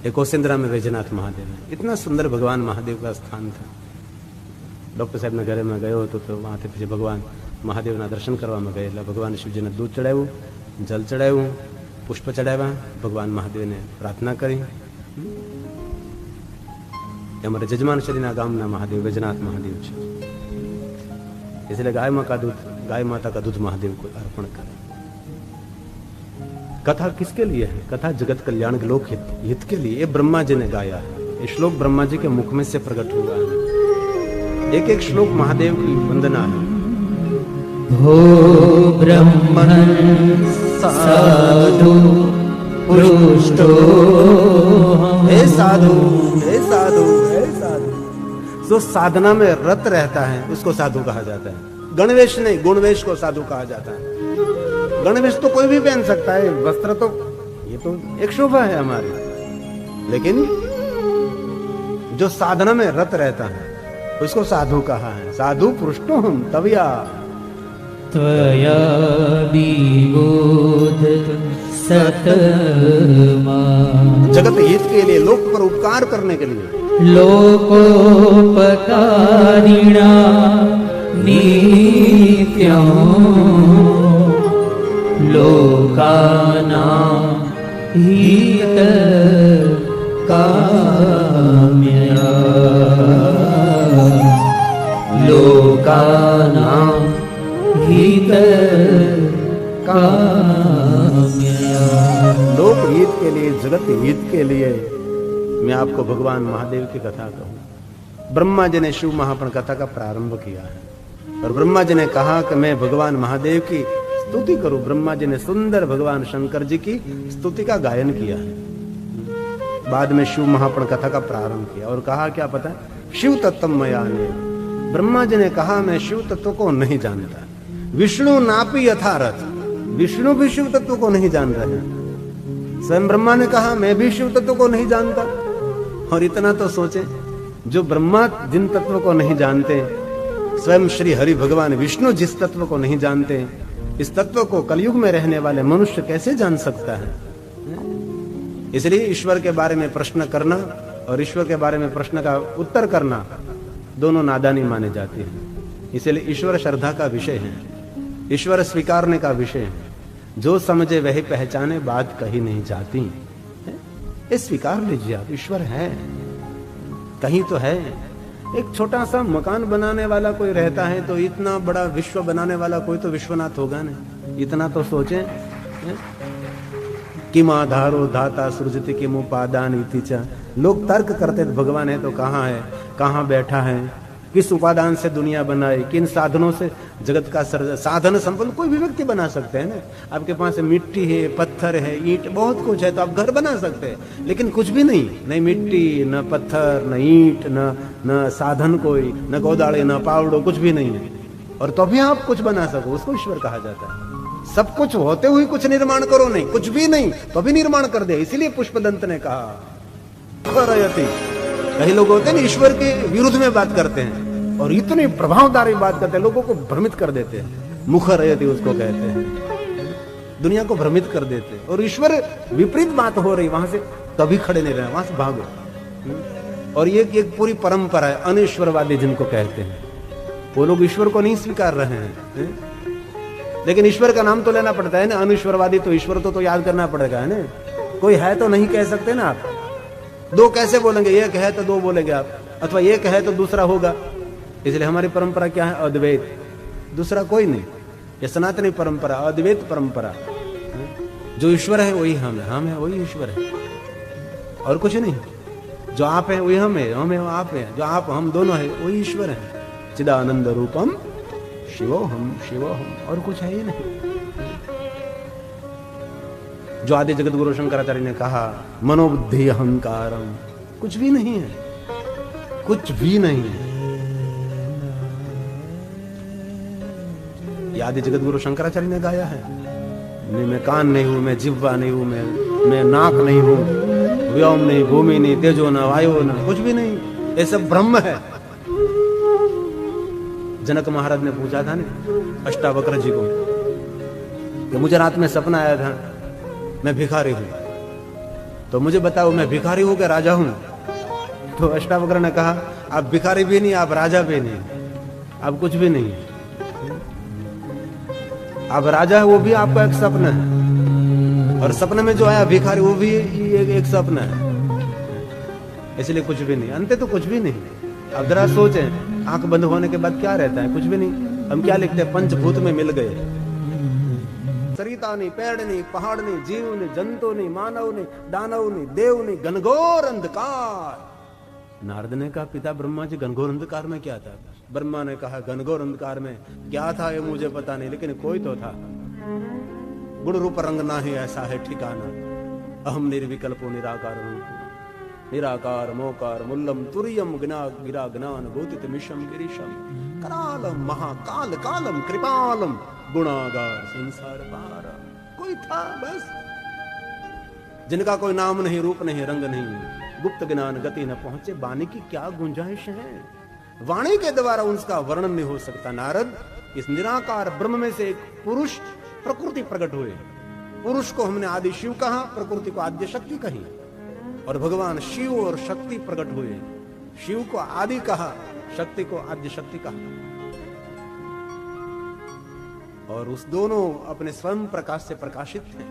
ये कोसिंदरा में वैजनाथ महादेव है. इतना सुंदर भगवान महादेव का स्थान था. डॉक्टर साहब ने घरे में गयो तो वहां थे पीछे भगवान महादेव ना दर्शन करवा में गए. भगवान शिवजी ने दूध चढ़ाव्યું, जल चढ़ाव्યું, पुष्प चढ़ाव्યા. भगवान महादेव ने प्रार्थना करी. हमारे जजमान शरीना गामना महादेव वैजनाथ महादेव है, इसलिए गाय माता का दूध महादेव को अर्पण करें. कथा किसके लिए है? कथा जगत कल्याण के लोक हित के लिए. ये ब्रह्मा जी ने गाया है. ये श्लोक ब्रह्मा जी के मुख में से प्रकट हुआ है. एक एक श्लोक महादेव की वंदना है. हो ब्रह्मन् साधु पृष्ठो, हे साधु, हे साधु, हे साधु. जो साधना में रत रहता है उसको साधु कहा जाता है. गणवेश नहीं, गुणवेश को साधु कहा जाता है. गणवेश तो कोई भी पहन सकता है, वस्त्र तो ये तो एक शोभा है हमारी, लेकिन जो साधना में रत रहता है उसको साधु कहा है। साधु पृष्ठोहम तवया त्वया विबोध सतमा। जगत हित के लिए, लोक पर उपकार करने के लिए, लोकोपकारिणा नित्यं लोकानां हितकाम्यया लोकानां हितकाम्यया। लोक हित के लिए, जगत हित के लिए मैं आपको भगवान महादेव की कथा कहूं। ब्रह्मा जी ने शिव महापुराण कथा का प्रारंभ किया है और ब्रह्मा जी ने कहा कि मैं भगवान महादेव की स्तुति करूं। ब्रह्मा जी ने सुंदर भगवान शंकर जी की स्तुति का गायन किया है। बाद में शिव महापुराण कथा का प्रारंभ किया और कहा क्या पता, शिव तत्व मया ने। ब्रह्मा जी ने कहा मैं शिव तत्व को नहीं जानता। विष्णु नापी यथारथ, विष्णु भी शिव तत्व को नहीं जान रहे हैं। स्वयं ब्रह्मा ने कहा मैं भी शिव तत्व को नहीं जानता। और इतना तो सोचे, जो ब्रह्मा जिन तत्व को नहीं जानते, स्वयं श्री हरि भगवान विष्णु जिस तत्व को नहीं जानते, इस तत्व को कलयुग में रहने वाले मनुष्य कैसे जान सकता है। इसलिए ईश्वर के बारे में प्रश्न करना और ईश्वर के बारे में प्रश्न का उत्तर करना दोनों नादानी माने जाते हैं। इसलिए ईश्वर श्रद्धा का विषय है, ईश्वर स्वीकारने का विषय है। जो समझे वही पहचाने, बात कही नहीं जाती। ये स्वीकार लीजिए आप, ईश्वर है, कहीं तो है। एक छोटा सा मकान बनाने वाला कोई रहता है तो इतना बड़ा विश्व बनाने वाला कोई तो विश्वनाथ होगा ना। इतना तो सोचें। किम आधारो धाता सृजति किम उपादान इति च। लोग तर्क करते भगवान है तो कहाँ है, कहाँ बैठा है, किस उपादान से दुनिया बनाई, किन साधनों से जगत का साधन संपन्न कोई भी व्यक्ति बना सकते हैं ना। आपके पास मिट्टी है, पत्थर है, ईंट, बहुत कुछ है तो आप घर बना सकते हैं। लेकिन कुछ भी नहीं, न मिट्टी, न पत्थर, न ईंट, न साधन कोई, न गोदाड़े, न पावड़ो, कुछ भी नहीं है और तो भी आप कुछ बना सको, उसको ईश्वर कहा जाता है। सब कुछ होते हुए कुछ निर्माण करो नहीं, कुछ भी नहीं तो भी निर्माण कर दे। इसीलिए पुष्पदंत ने कहा। कई लोग होते हैं ईश्वर के विरुद्ध में बात करते हैं और इतनी प्रभावदारी बात करते हैं, लोगों को भ्रमित कर देते हैं। मुखरयति उसको कहते हैं, दुनिया को भ्रमित कर देते हैं। और ईश्वर विपरीत बात हो रही, वहां से कभी खड़े नहीं रहे, वहां से भागो। और ये एक पूरी परंपरा है, अनिश्वरवादी जिनको कहते हैं, वो लोग ईश्वर को नहीं स्वीकार रहे हैं। लेकिन ईश्वर का नाम तो लेना पड़ता है ना। अनिश्वरवादी तो ईश्वर तो याद करना पड़ेगा है ना। कोई है तो नहीं कह सकते ना आप। दो कैसे बोलेंगे, एक है तो दो बोलेंगे आप, अथवा एक है तो दूसरा होगा। इसलिए हमारी परंपरा क्या है, अद्वैत, दूसरा कोई नहीं। ये सनातनी परंपरा, अद्वैत परंपरा। जो ईश्वर है वही हम है वही ईश्वर है, और कुछ नहीं। जो आप है वही हम है आप है, जो आप हम दोनों है वही ईश्वर है। चिदानंद रूपम शिवोहम शिवोहम, और कुछ है ही नहीं। जो आदि जगत गुरु शंकराचार्य ने कहा मनोबुद्धि अहंकारम, कुछ भी नहीं है, कुछ भी नहीं है। ये आदि जगत गुरु शंकराचार्य ने गाया है। मैं कान नहीं हूं, मैं जिह्वा नहीं हूं, मैं नाक नहीं हूं, व्योम नहीं, भूमि नहीं, तेजो न वायु न, कुछ भी नहीं। ये सब ब्रह्म है। जनक महाराज ने पूछा था ना अष्टावक्र जी को कि मुझे रात में सपना आया था मैं भिखारी हूं, तो मुझे बताओ मैं भिखारी हूं कि राजा हूं। तो अष्टावक्र ने कहा आप भिखारी भी नहीं, आप राजा भी नहीं, आप कुछ भी नहीं। आप राजा है वो भी आपका एक सपना है, और सपने में जो आया भिखारी वो भी एक सपना है। इसलिए कुछ भी नहीं, अंत तो कुछ भी नहीं। अब जरा सोचें, आंख बंद होने के बाद क्या रहता है, कुछ भी नहीं। हम क्या लिखते हैं, पंचभूत में मिल गए। सरिता नहीं, पेड़ नहीं, पहाड़ नहीं, जीव नहीं, जंतु नहीं, मानव नहीं, दानव नहीं, देव नहीं, घनघोर अंधकार। नारद ने कहा पिता ब्रह्मा जी घनघोर अंधकार में क्या था? ब्रह्मा ने कहा घनघोर अंधकार में क्या था ये मुझे पता नहीं, लेकिन कोई तो था। गुण रूप रंग ना ही ऐसा है ठिकाना, अहम निर्विकल्पो निराकार रूप, निराकार मोकार मुल्लम तुरियम गिरा ज्ञान गोतित मिशम गिरीशम करालम महाकाल कालम कृपालम गुणागार संसार पार। कोई था बस, जिनका कोई नाम नहीं, रूप नहीं, रंग नहीं, गुप्त ज्ञान गति न पहुंचे, वाणी की क्या गुंजाइश है। वाणी के द्वारा उसका वर्णन नहीं हो सकता। नारद, इस निराकार ब्रह्म में से एक पुरुष प्रकृति प्रकट हुए। पुरुष को हमने आदि शिव कहा, प्रकृति को आद्य शक्ति कही, और भगवान शिव और शक्ति प्रकट हुए। शिव को आदि कहा, शक्ति को आद्य शक्ति कहा, और उस दोनों अपने स्वयं प्रकाश से प्रकाशित थे।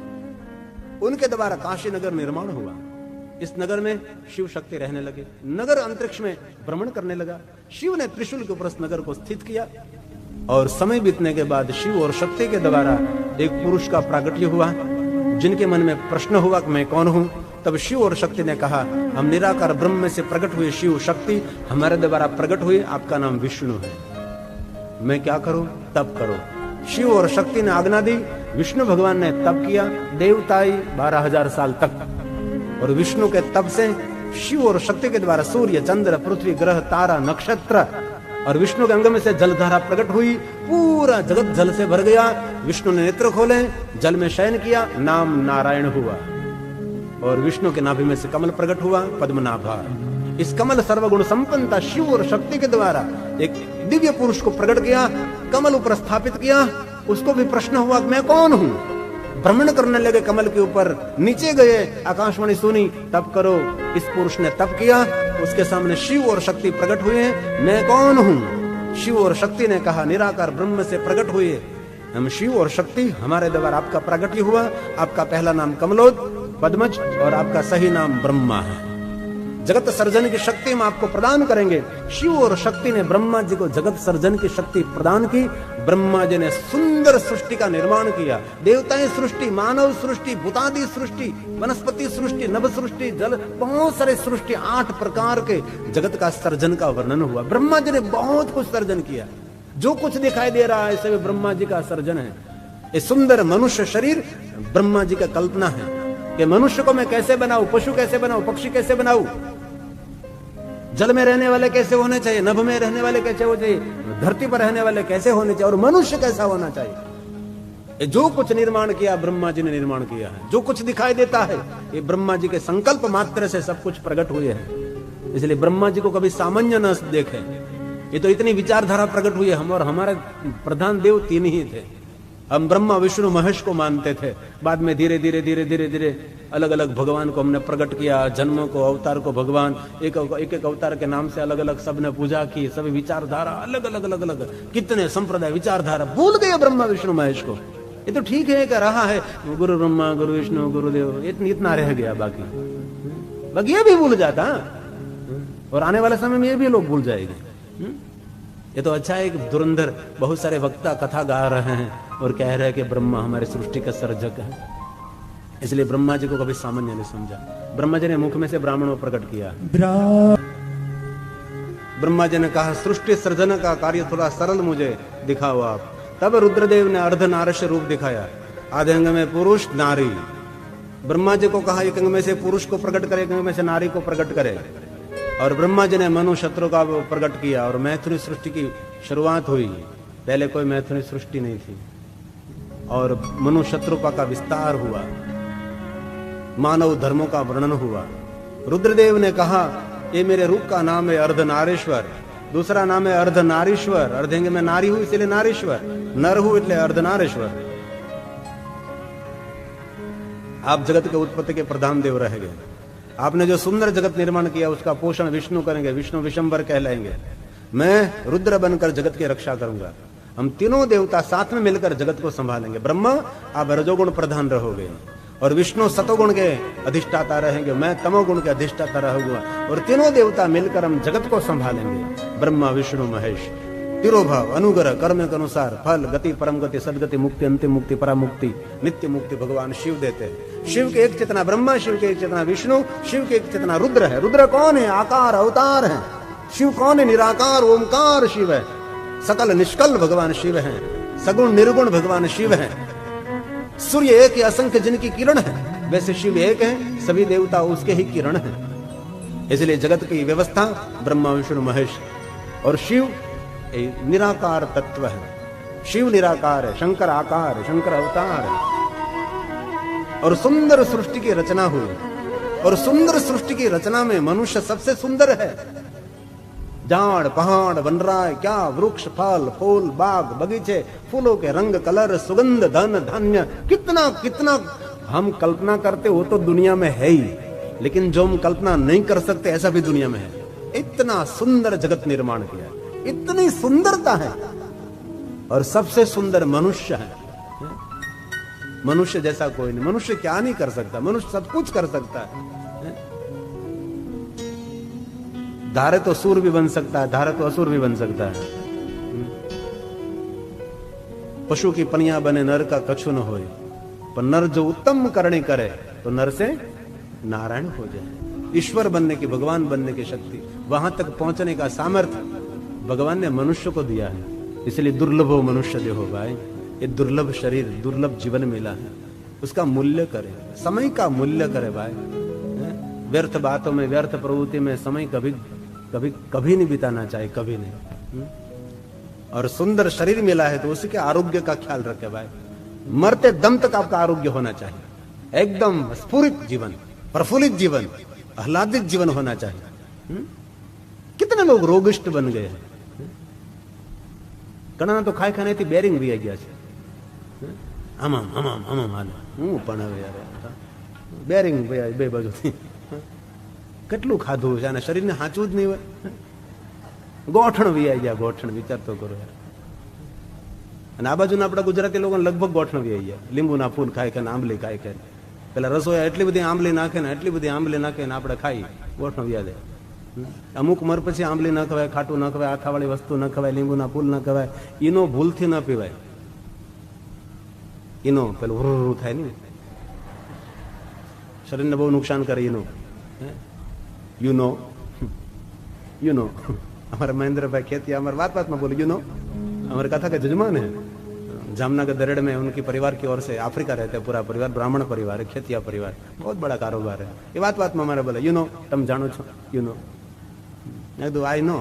उनके द्वारा काशी नगर निर्माण हुआ। इस नगर में शिव शक्ति रहने लगे। नगर अंतरिक्ष में भ्रमण करने लगा। शिव ने त्रिशूल के ऊपर इस नगर को स्थित किया, और समय बीतने के बाद शिव और शक्ति के द्वारा एक पुरुष का प्रागट्य हुआ। जिनके मन में प्रश्न हुआ कि मैं कौन हूं, तब शिव और शक्ति ने कहा, हम निराकार ब्रह्म में से प्रकट हुए शिव शक्ति हमारे द्वारा प्रकट हुए, आपका नाम विष्णु है। मैं क्या करूं? तप करो। शिव और शक्ति ने आज्ञा दी। विष्णु भगवान ने तप किया, देवताई 12,000 साल तक। और विष्णु के तप से शिव और शक्ति के द्वारा सूर्य, चंद्र, पृथ्वी, ग्रह, तारा, नक्षत्र और विष्णु के अंग में से जलधारा प्रकट हुई। पूरा जगत जल से भर गया। विष्णु ने नेत्र खोले, जल में शयन किया, नाम नारायण हुआ। और विष्णु के नाभि में से कमल प्रकट हुआ, पद्मनाभा। इस कमल सर्वगुण संपन्नता शिव और शक्ति के द्वारा एक दिव्य पुरुष को प्रकट किया, कमल ऊपर स्थापित किया। उसको भी प्रश्न हुआ कि मैं कौन हूं। भ्रमण करने लगे कमल के ऊपर, नीचे गए, आकाशवाणी सुनी, तप करो। इस पुरुष ने तप किया, उसके सामने शिव और शक्ति प्रकट हुए। मैं कौन हूं? शिव और शक्ति ने कहा, निराकार ब्रह्म से प्रकट हुए हम शिव और शक्ति, हमारे द्वारा आपका प्रागट्य हुआ। आपका पहला नाम कमलोद पद्मज और आपका सही नाम ब्रह्मा है। जगत सर्जन की शक्ति हम आपको प्रदान करेंगे। शिव और शक्ति ने ब्रह्मा जी को जगत सर्जन की शक्ति प्रदान की। ब्रह्मा जी ने सुंदर सृष्टि का निर्माण किया। देवताएं सृष्टि, मानव सृष्टि, भूतादि सृष्टि, वनस्पति सृष्टि, नभ सृष्टि, जल, बहुत सारे सृष्टि, 8 प्रकार के जगत का सर्जन का वर्णन हुआ। ब्रह्मा जी ने बहुत कुछ सर्जन किया। जो कुछ दिखाई दे रहा है सब ब्रह्मा जी का सर्जन है। ये सुंदर मनुष्य शरीर ब्रह्मा जी का कल्पना है कि मनुष्य को मैं कैसे बनाऊं, पशु कैसे बनाऊं, पक्षी कैसे बनाऊं, जल में रहने वाले कैसे होने चाहिए, नभ में रहने वाले कैसे हो चाहिए, धरती पर रहने वाले कैसे होने चाहिए, और मनुष्य कैसा होना चाहिए। ये जो कुछ निर्माण किया ब्रह्मा जी ने निर्माण किया है। जो कुछ दिखाई देता है ये ब्रह्मा जी के संकल्प मात्र से सब कुछ प्रकट हुए हैं। इसलिए ब्रह्मा जी को कभी सामान्य न देखे। ये तो इतनी विचारधारा प्रकट हुई है। हम और हमारे प्रधान देव 3 ही थे। हम ब्रह्मा विष्णु महेश को मानते थे। बाद में धीरे धीरे धीरे धीरे धीरे अलग अलग भगवान को हमने प्रकट किया। जन्मों को, अवतार को भगवान एक एक अवतार के नाम से अलग अलग सबने पूजा की। सब विचारधारा अलग अलग अलग अलग कितने संप्रदाय विचारधारा भूल गए ब्रह्मा विष्णु महेश को। ये तो ठीक है क्या रहा है गुरु ब्रह्मा गुरु विष्णु गुरुदेव, इतना रह गया। बाकी ये भी भूल जाता, और आने वाले समय में ये भी लोग भूल जाएंगे। ये तो अच्छा है कि धुरंधर बहुत सारे वक्ता कथा गा रहे हैं और कह रहे हैं कि ब्रह्मा हमारे सृष्टि का सर्जक है। इसलिए ब्रह्मा जी को कभी सामान्य नहीं समझा। ब्रह्मा जी ने मुख में से ब्राह्मण को प्रकट किया। ब्रह्मा जी ने कहा सृष्टि सर्जन का कार्य थोड़ा सरल मुझे दिखाओ आप। तब रुद्रदेव ने अर्धनारीश रूप दिखाया। आधे अंग में पुरुष नारी। ब्रह्मा जी को कहा एक अंग में से पुरुष को प्रकट करे, एक अंग में से नारी को प्रकट करे। और ब्रह्मा जी ने मनु शत्रु का प्रकट किया और मैथुनी सृष्टि की शुरुआत हुई। पहले कोई मैथुनी सृष्टि नहीं थी और मनु शत्रुपा का विस्तार हुआ, मानव धर्मों का वर्णन हुआ। रुद्रदेव ने कहा ये मेरे रूप का नाम है अर्धनारीश्वर, दूसरा नाम है अर्धनारीश्वर। अर्धेंगे में नारी हुई इसलिए नारीश्वर, नर हूं इसलिए अर्धनारीश्वर। आप जगत के उत्पत्ति के प्रधान देव रह गए। आपने जो सुंदर जगत निर्माण किया उसका पोषण विष्णु करेंगे, विष्णु विशंबर कहलाएंगे। मैं रुद्र बनकर जगत की रक्षा करूंगा। हम तीनों देवता साथ में मिलकर जगत को संभालेंगे। ब्रह्मा आप रजोगुण प्रधान रहोगे और विष्णु सतोगुण के अधिष्ठाता रहेंगे, मैं तमोगुण के अधिष्ठाता रहूंगा और तीनों देवता मिलकर हम जगत को संभालेंगे। ब्रह्मा विष्णु महेश तिरोभाव अनुग्रह कर्म के अनुसार फल गति परम गति सदगति मुक्ति अंतिम मुक्ति परामुक्ति नित्य मुक्ति भगवान शिव देते हैं। शिव के एक चेतना ब्रह्मा, शिव के एक चेतना विष्णु, शिव के एक चेतना रुद्र है। रुद्र कौन है? आकार अवतार है। शिव कौन है? निराकार ओमकार शिव है। सकल निष्कल भगवान शिव है। सगुण निर्गुण भगवान शिव है। सूर्य एक ही असंख्य जिनकी किरण है, वैसे शिव एक है, सभी देवता उसके ही किरण है। इसलिए जगत की व्यवस्था ब्रह्मा विष्णु महेश और शिव निराकार तत्व है। शिव निराकार है, शंकर आकार है, शंकर अवतार है और सुंदर सृष्टि की रचना हुई। और सुंदर सृष्टि की रचना में मनुष्य सबसे सुंदर है। झाड़ पहाड़ वनराय क्या वृक्ष फल फूल बाग बगीचे फूलों के रंग कलर सुगंध धन धान्य कितना कितना हम कल्पना करते हो तो दुनिया में है ही, लेकिन जो हम कल्पना नहीं कर सकते ऐसा भी दुनिया में है। इतना सुंदर जगत निर्माण किया, इतनी सुंदरता है और सबसे सुंदर मनुष्य है। मनुष्य जैसा कोई नहीं। मनुष्य क्या नहीं कर सकता, मनुष्य सब कुछ कर सकता है। धारे तो सूर भी बन सकता है, धारे तो असुर भी बन सकता है। पशु की पनिया बने नर का कछु न होए, पर नर जो उत्तम करने करे तो नर से नारायण हो जाए। ईश्वर बनने की, भगवान बनने की शक्ति, वहां तक पहुंचने का सामर्थ्य भगवान ने मनुष्य को दिया है। इसलिए दुर्लभ हो मनुष्य देहो भाई, ये दुर्लभ शरीर दुर्लभ जीवन मिला है, उसका मूल्य करे, समय का मूल्य करे भाई। व्यर्थ बातों में व्यर्थ प्रवृत्ति में समय कभी कभी कभी नहीं बिताना चाहिए, कभी नहीं। और सुंदर शरीर मिला है तो उसी के आरोग्य का ख्याल रखे भाई। मरते दम तक आपका आरोग्य होना चाहिए, एकदम स्फुरित जीवन, प्रफुल्लित जीवन, आह्लादित जीवन होना चाहिए। कितने लोग रोगिष्ट बन गए हैं। ઘણા તો ખાઈ ખાઈને બેરિંગ વી ગયા છે। આમામ આમામ આમામ હાલ હું પણ હવે યાર બેરિંગ બે બાજુથી કેટલું ખાધું છે અને શરીરને સાચું જ નહીં હોય। ગોઠણ વી ગયા, ગોઠણ વિચાર તો કરો યાર। અને આ બાજુના આપણા ગુજરાતી લોકોને લગભગ ગોઠણ વી ગયા, લીંબુના ફૂલ ખાઈ ખાઈને આંબલી ખાઈ ખાઈને। પેલા રસોઈ એટલી બધી આંબલી નાખે ને એટલી બધી આંબલી નાખે ને આપણે ખાઈ ગોઠણ વ્યા જાય। અમુક ઉંમર પછી આંબલી ન ખવાય, ખાટું ન ખવાય, આખાવાળી વસ્તુ ન ખવાય, લીંબુના ફૂલ ન ખવાય, ઈનો ભૂલથી ન પીવાય। ઈનો પેલું હુરુ થાય ને, શરીરને બહુ નુકસાન કરે ઈનો। યુ નો हमारे महेंद्र भाई खेती हमारे बात बात में बोले यू नो, हमारे कथा के जजमान है जामनगर दरेड़ में, उनकी परिवार की ओर से अफ्रीका रहते हैं पूरा परिवार, ब्राह्मण परिवार है, खेतिया परिवार, बहुत बड़ा कारोबार है। ये बात बात में हमारे बोले यू नो, तुम जानो छो यू नो। मैं तो आई नो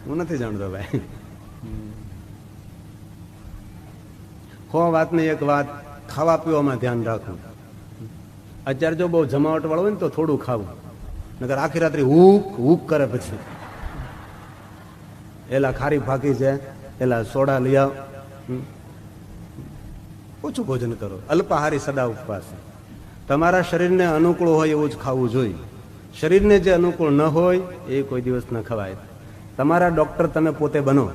હું નથી જાણતો ભાઈ। હો વાત ને એક વાત, ખાવા પીવામાં ધ્યાન રાખવું। અત્યારે જો બહુ જમાવટ વાળો હોય ને તો થોડું ખાવું, નકર આખી રાત્રિ હુક હુક કરે પછી। એલા ખારી ફાકી છે, એલા સોડા લઈ આવ, ઓછું ભોજન કરો। અલ્પાહારી સદા ઉપવાસ। તમારા શરીરને અનુકૂળ હોય એવું જ ખાવું જોઈએ। શરીરને જે અનુકૂળ ન હોય એ કોઈ દિવસ ન ખવાય। તમારા ડોક્ટર તમે પોતે બનો,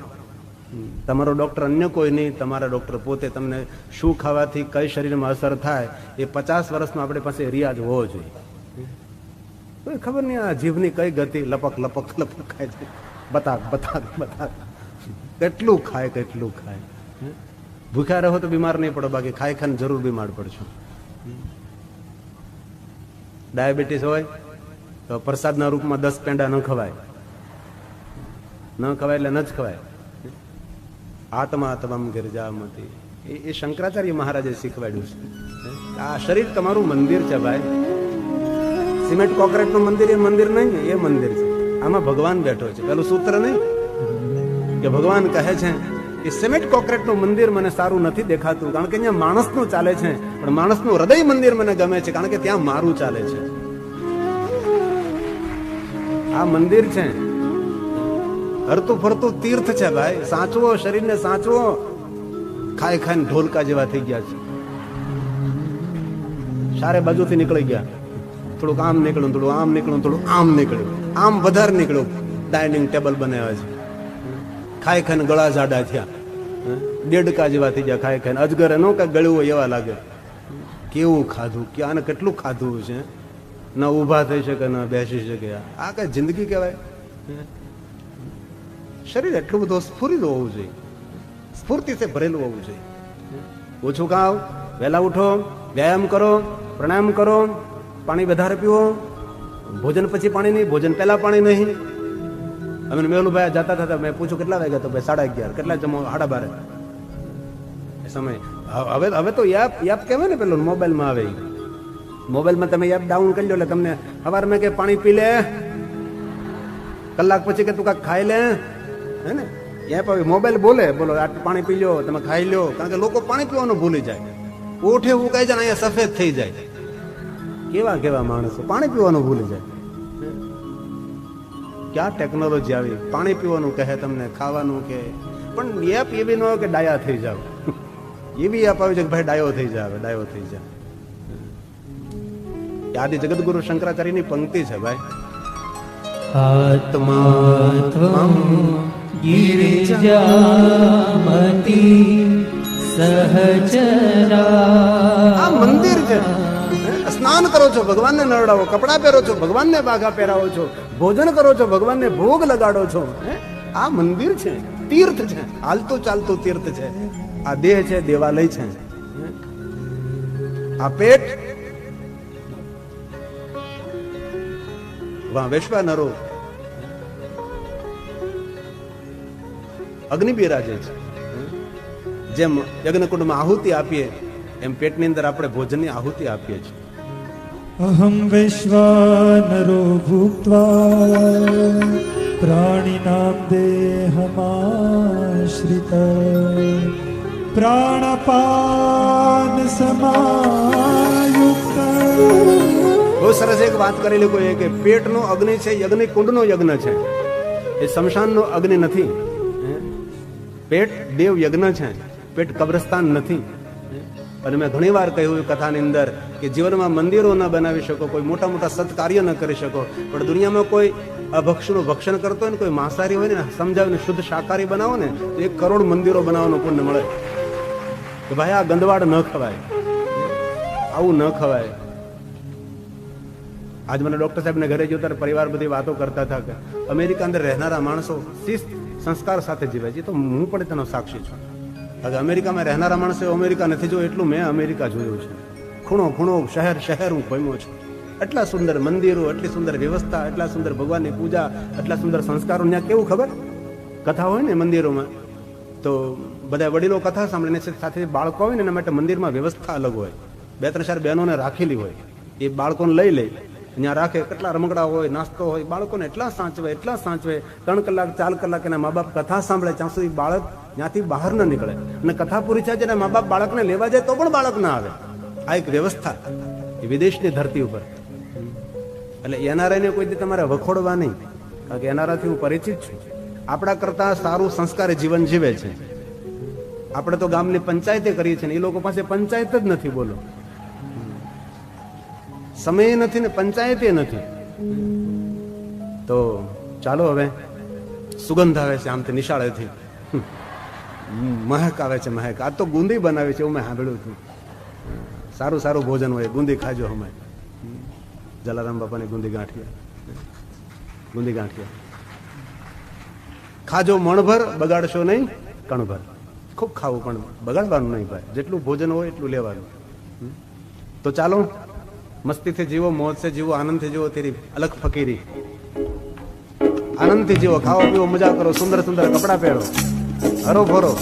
તમારો ડોક્ટર અન્ય કોઈ નહીં, તમારા ડોક્ટર પોતે। તમને શું ખાવાથી કઈ શરીરમાં અસર થાય એ 50 વર્ષમાં આપણી પાસે રિયાજ હોવો જોઈએ। કોઈ ખબર નહીં આ જીભની કઈ ગતિ, લપક લપક લપક ખાય છે, બતાક બતાક બતાક, કેટલું ખાય કેટલું ખાય। ભૂખ્યા રહો તો બીમાર નહીં પડો, બાકી ખાઈ ખાઈને જરૂર બીમાર પડશો। ડાયાબિટીસ હોય તો પ્રસાદના રૂપમાં 10 પેંડા ન ખવાય, ન ખવાય એટલે ન જ ખવાય। આત્મા તમામ ગિરજામતી, એ શંકરાચાર્ય મહારાજે શીખવાડ્યું છે। આ શરીર તમારું મંદિર છે ભાઈ। સિમેન્ટ કોન્ક્રીટ નું મંદિર એ મંદિર નહીં, એ મંદિર છે। આમાં ભગવાન બેઠો છે। પેલું સૂત્ર નહીં કે ભગવાન કહે છે કે સિમેન્ટ કોન્ક્રીટ નું મંદિર મને સારું નથી દેખાતું, કારણ કે અહીંયા માણસનું ચાલે છે, પણ માણસનું હૃદય મંદિર મને ગમે છે, કારણ કે ત્યાં મારું ચાલે છે। આ મંદિર છે, હરતું ફરતું તીર્થ છે ભાઈ। સાચવો, શરીરને સાચવો। ખાઈ ખાઈને ઢોલકા જેવા થઈ ગયા છે, ચારે બાજુથી નીકળી ગયા। થોડુંક આમ નીકળ્યું, થોડું આમ નીકળ્યું, થોડું આમ નીકળ્યું, આમ વધારે નીકળ્યું। ડાઇનિંગ ટેબલ બનાવ્યા છે, ખાઈ ખાઈને ગળા જાડા થયા, દેડકા જેવા થઈ ગયા ખાઈ ખાઈને। અજગર એનો કઈ ગળ્યું હોય એવા લાગે। કેવું ખાધું, ક્યાં કેટલું ખાધું છે, ન ઊભા થઈ શકે ન બેસી શકે। આ કઈ જિંદગી કહેવાય? શરીર એટલું બધું સ્ફુરિત હોવું જોઈએ, સ્ફૂર્તિથી ભરેલું હોવું જોઈએ। ઓછું ખાઓ, વહેલા ઉઠો, વ્યાયામ કરો, પ્રાણાયામ કરો, પાણી વધારે પીવો। ભોજન પછી પાણી નહીં, ભોજન પહેલા પાણી નહીં। અમે મેલુભાઈ જતા હતા, મેં પૂછ્યું કેટલા વાગ્યા? તો ભાઈ 11:30। કેટલા જમો? 12:30 સમય। હવે તો એપ કહેવાય ને, પેલું મોબાઈલમાં આવે, મોબાઈલમાં તમે એપ ડાઉન કરી લો એટલે તમને સવારમાં કે પાણી પી લે, કલાક પછી કે તું કાંઈક ખાઈ લે, હે ને? એપ હવે મોબાઈલ બોલે, બોલો આ પાણી પી લો, તમે ખાઈ લો, કારણ કે લોકો પાણી પીવાનું ભૂલી જાય। ઓઠે ઉકાઈ જાય, અહીંયા સફેદ થઈ જાય। કેવા કેવા માણસો પાણી પીવાનું ભૂલી જાય. ક્યાં ટેકનોલોજી આવી, પાણી પીવાનું કહે તમને, ખાવાનું કે, પણ એપ એવી ન હોય કે ડાયા થઈ જાવ. એવી એપ આવી છે કે ભાઈ ડાયો થઈ જાવ, ડાયો થઈ જાવ. આદિ જગતગુરુ શંકરાચાર્યની પંક્તિ છે ભાઈ, આત્મા ત્વં ગિરિજામતિ સહચરા. આ મંદિર છે. સ્નાન કરો છો, ભગવાનને નવડાવો, કપડાં પહેરો છો, ભગવાનને બાઘા પહેરાવો છો, ભોજન કરો છો, ભગવાનને ભોગ લગાડો છો. આ મંદિર છે, તીર્થ છે, હાલતું ચાલતું તીર્થ છે. આ દેહ છે, દેવાલય છે. આ પેટ વાહ વૈશ્વાનરો અગ્નિ બિરાજે છે. જેમ યજ્ઞકુંડમાં આહુતિ આપીએ એમ પેટની અંદર આપણે ભોજનની આહુતિ આપીએ છીએ. અહમ વૈશ્વાનરો ભૂત્વા પ્રાણિનામ દેહમાશ્રિત પ્રાણપાન સમાયુક્ત. બહુ સરસ એક વાત કરેલી કોઈ કે પેટનો અગ્નિ છે, યજ્ઞ કુંડનો યજ્ઞ છે, એ શમશાનનો અગ્નિ નથી. પેટ દેવ યજ્ઞ છે, પેટ કબ્રસ્તાન નથી. અને મેં ઘણી વાર કહ્યું કથાની અંદર કે જીવનમાં મંદિરો ન બનાવી શકો, કોઈ મોટા મોટા સત્કાર્ય ન કરી શકો, પણ દુનિયામાં કોઈ અભક્ષનું ભક્ષણ કરતો હોય ને, કોઈ માંસાહારી હોય ને, સમજાવીને શુદ્ધ શાકાહારી બનાવો ને તો 1 કરોડ મંદિરો બનાવવાનું પુણ્ય મળે. કે ભાઈ આ ગંદવાડ ન ખવાય, આવું ન ખવાય. આજ મને ડોક્ટર સાહેબને ઘરે ગયો ત્યારે પરિવાર બધી વાતો કરતા હતા કે અમેરિકા અંદર રહેનારા માણસો શિસ્ત સંસ્કાર સાથે જીવે છે. તો હું પણ તેનો સાક્ષી છું. અમેરિકામાં રહેનારા માણસો અમેરિકા નથી જોયું એટલું મેં અમેરિકા જોયું છે. ખૂણો ખૂણો, શહેર શહેર હું ઘૂમ્યો છું. એટલા સુંદર મંદિરો, એટલી સુંદર વ્યવસ્થા, એટલા સુંદર ભગવાનની પૂજા, એટલા સુંદર સંસ્કારો. ત્યાં કેવું ખબર, કથા હોય ને મંદિરોમાં તો બધા વડીલો કથા સાંભળીને સાથે બાળકો હોય ને એના માટે મંદિરમાં વ્યવસ્થા અલગ હોય. 2-3-4 બહેનોને રાખેલી હોય, એ બાળકોને લઈ લે, ત્યાં રાખે. કેટલા રમકડા હોય, નાસ્તો હોય, બાળકોને એટલા સાચવે, એટલા સાચવે. 3 કલાક 4 કલાક એના મા બાપ કથા સાંભળે ત્યાં સુધી બાળક ત્યાંથી બહાર ન નીકળે. અને કથા પૂરી થાય છે, મા બાપ બાળકને લેવા જાય તો પણ બાળક ના આવે. આ એક વ્યવસ્થા એ વિદેશની ધરતી ઉપર. એટલે એનઆરઆઈ ને કોઈ દી તમારે વખોડવા નહીં, કારણ કે એનઆરઆઈ થી હું પરિચિત છું. આપણા કરતા સારું સંસ્કારી જીવન જીવે છે. આપણે તો ગામની પંચાયતે કરીએ છીએ, એ લોકો પાસે પંચાયત જ નથી. બોલો, સમય નથી ને પંચાયતે નથી. તો ચાલો હવે સુગંધ આવે છે આમ તે નિશાળેથી, મહેક આવે છે, મહેક. આ તો ગુંદી બનાવી છે એવું મેં સાંભળ્યું હતું. સારું સારું ભોજન હોય, ગુંદી ખાજો. અમે જલારામ બાપાની ગુંદી ગાંઠિયા, ગુંદી ગાંઠિયા ખાજો. મણભર, બગાડશો નહીં કણભર. ખૂબ ખાવું પણ બગાડવાનું નહીં ભાઈ. જેટલું ભોજન હોય એટલું લેવાનું. તો ચાલો મસ્તીથી જીવો, મોજથી જીવો, આનંદથી જીવો. તેરી અલગ ફકીરી. આનંદથી જીવો, ખાઓ પીવો, મજા કરો, સુંદર સુંદર કપડા પહેરો, હરો ભરો.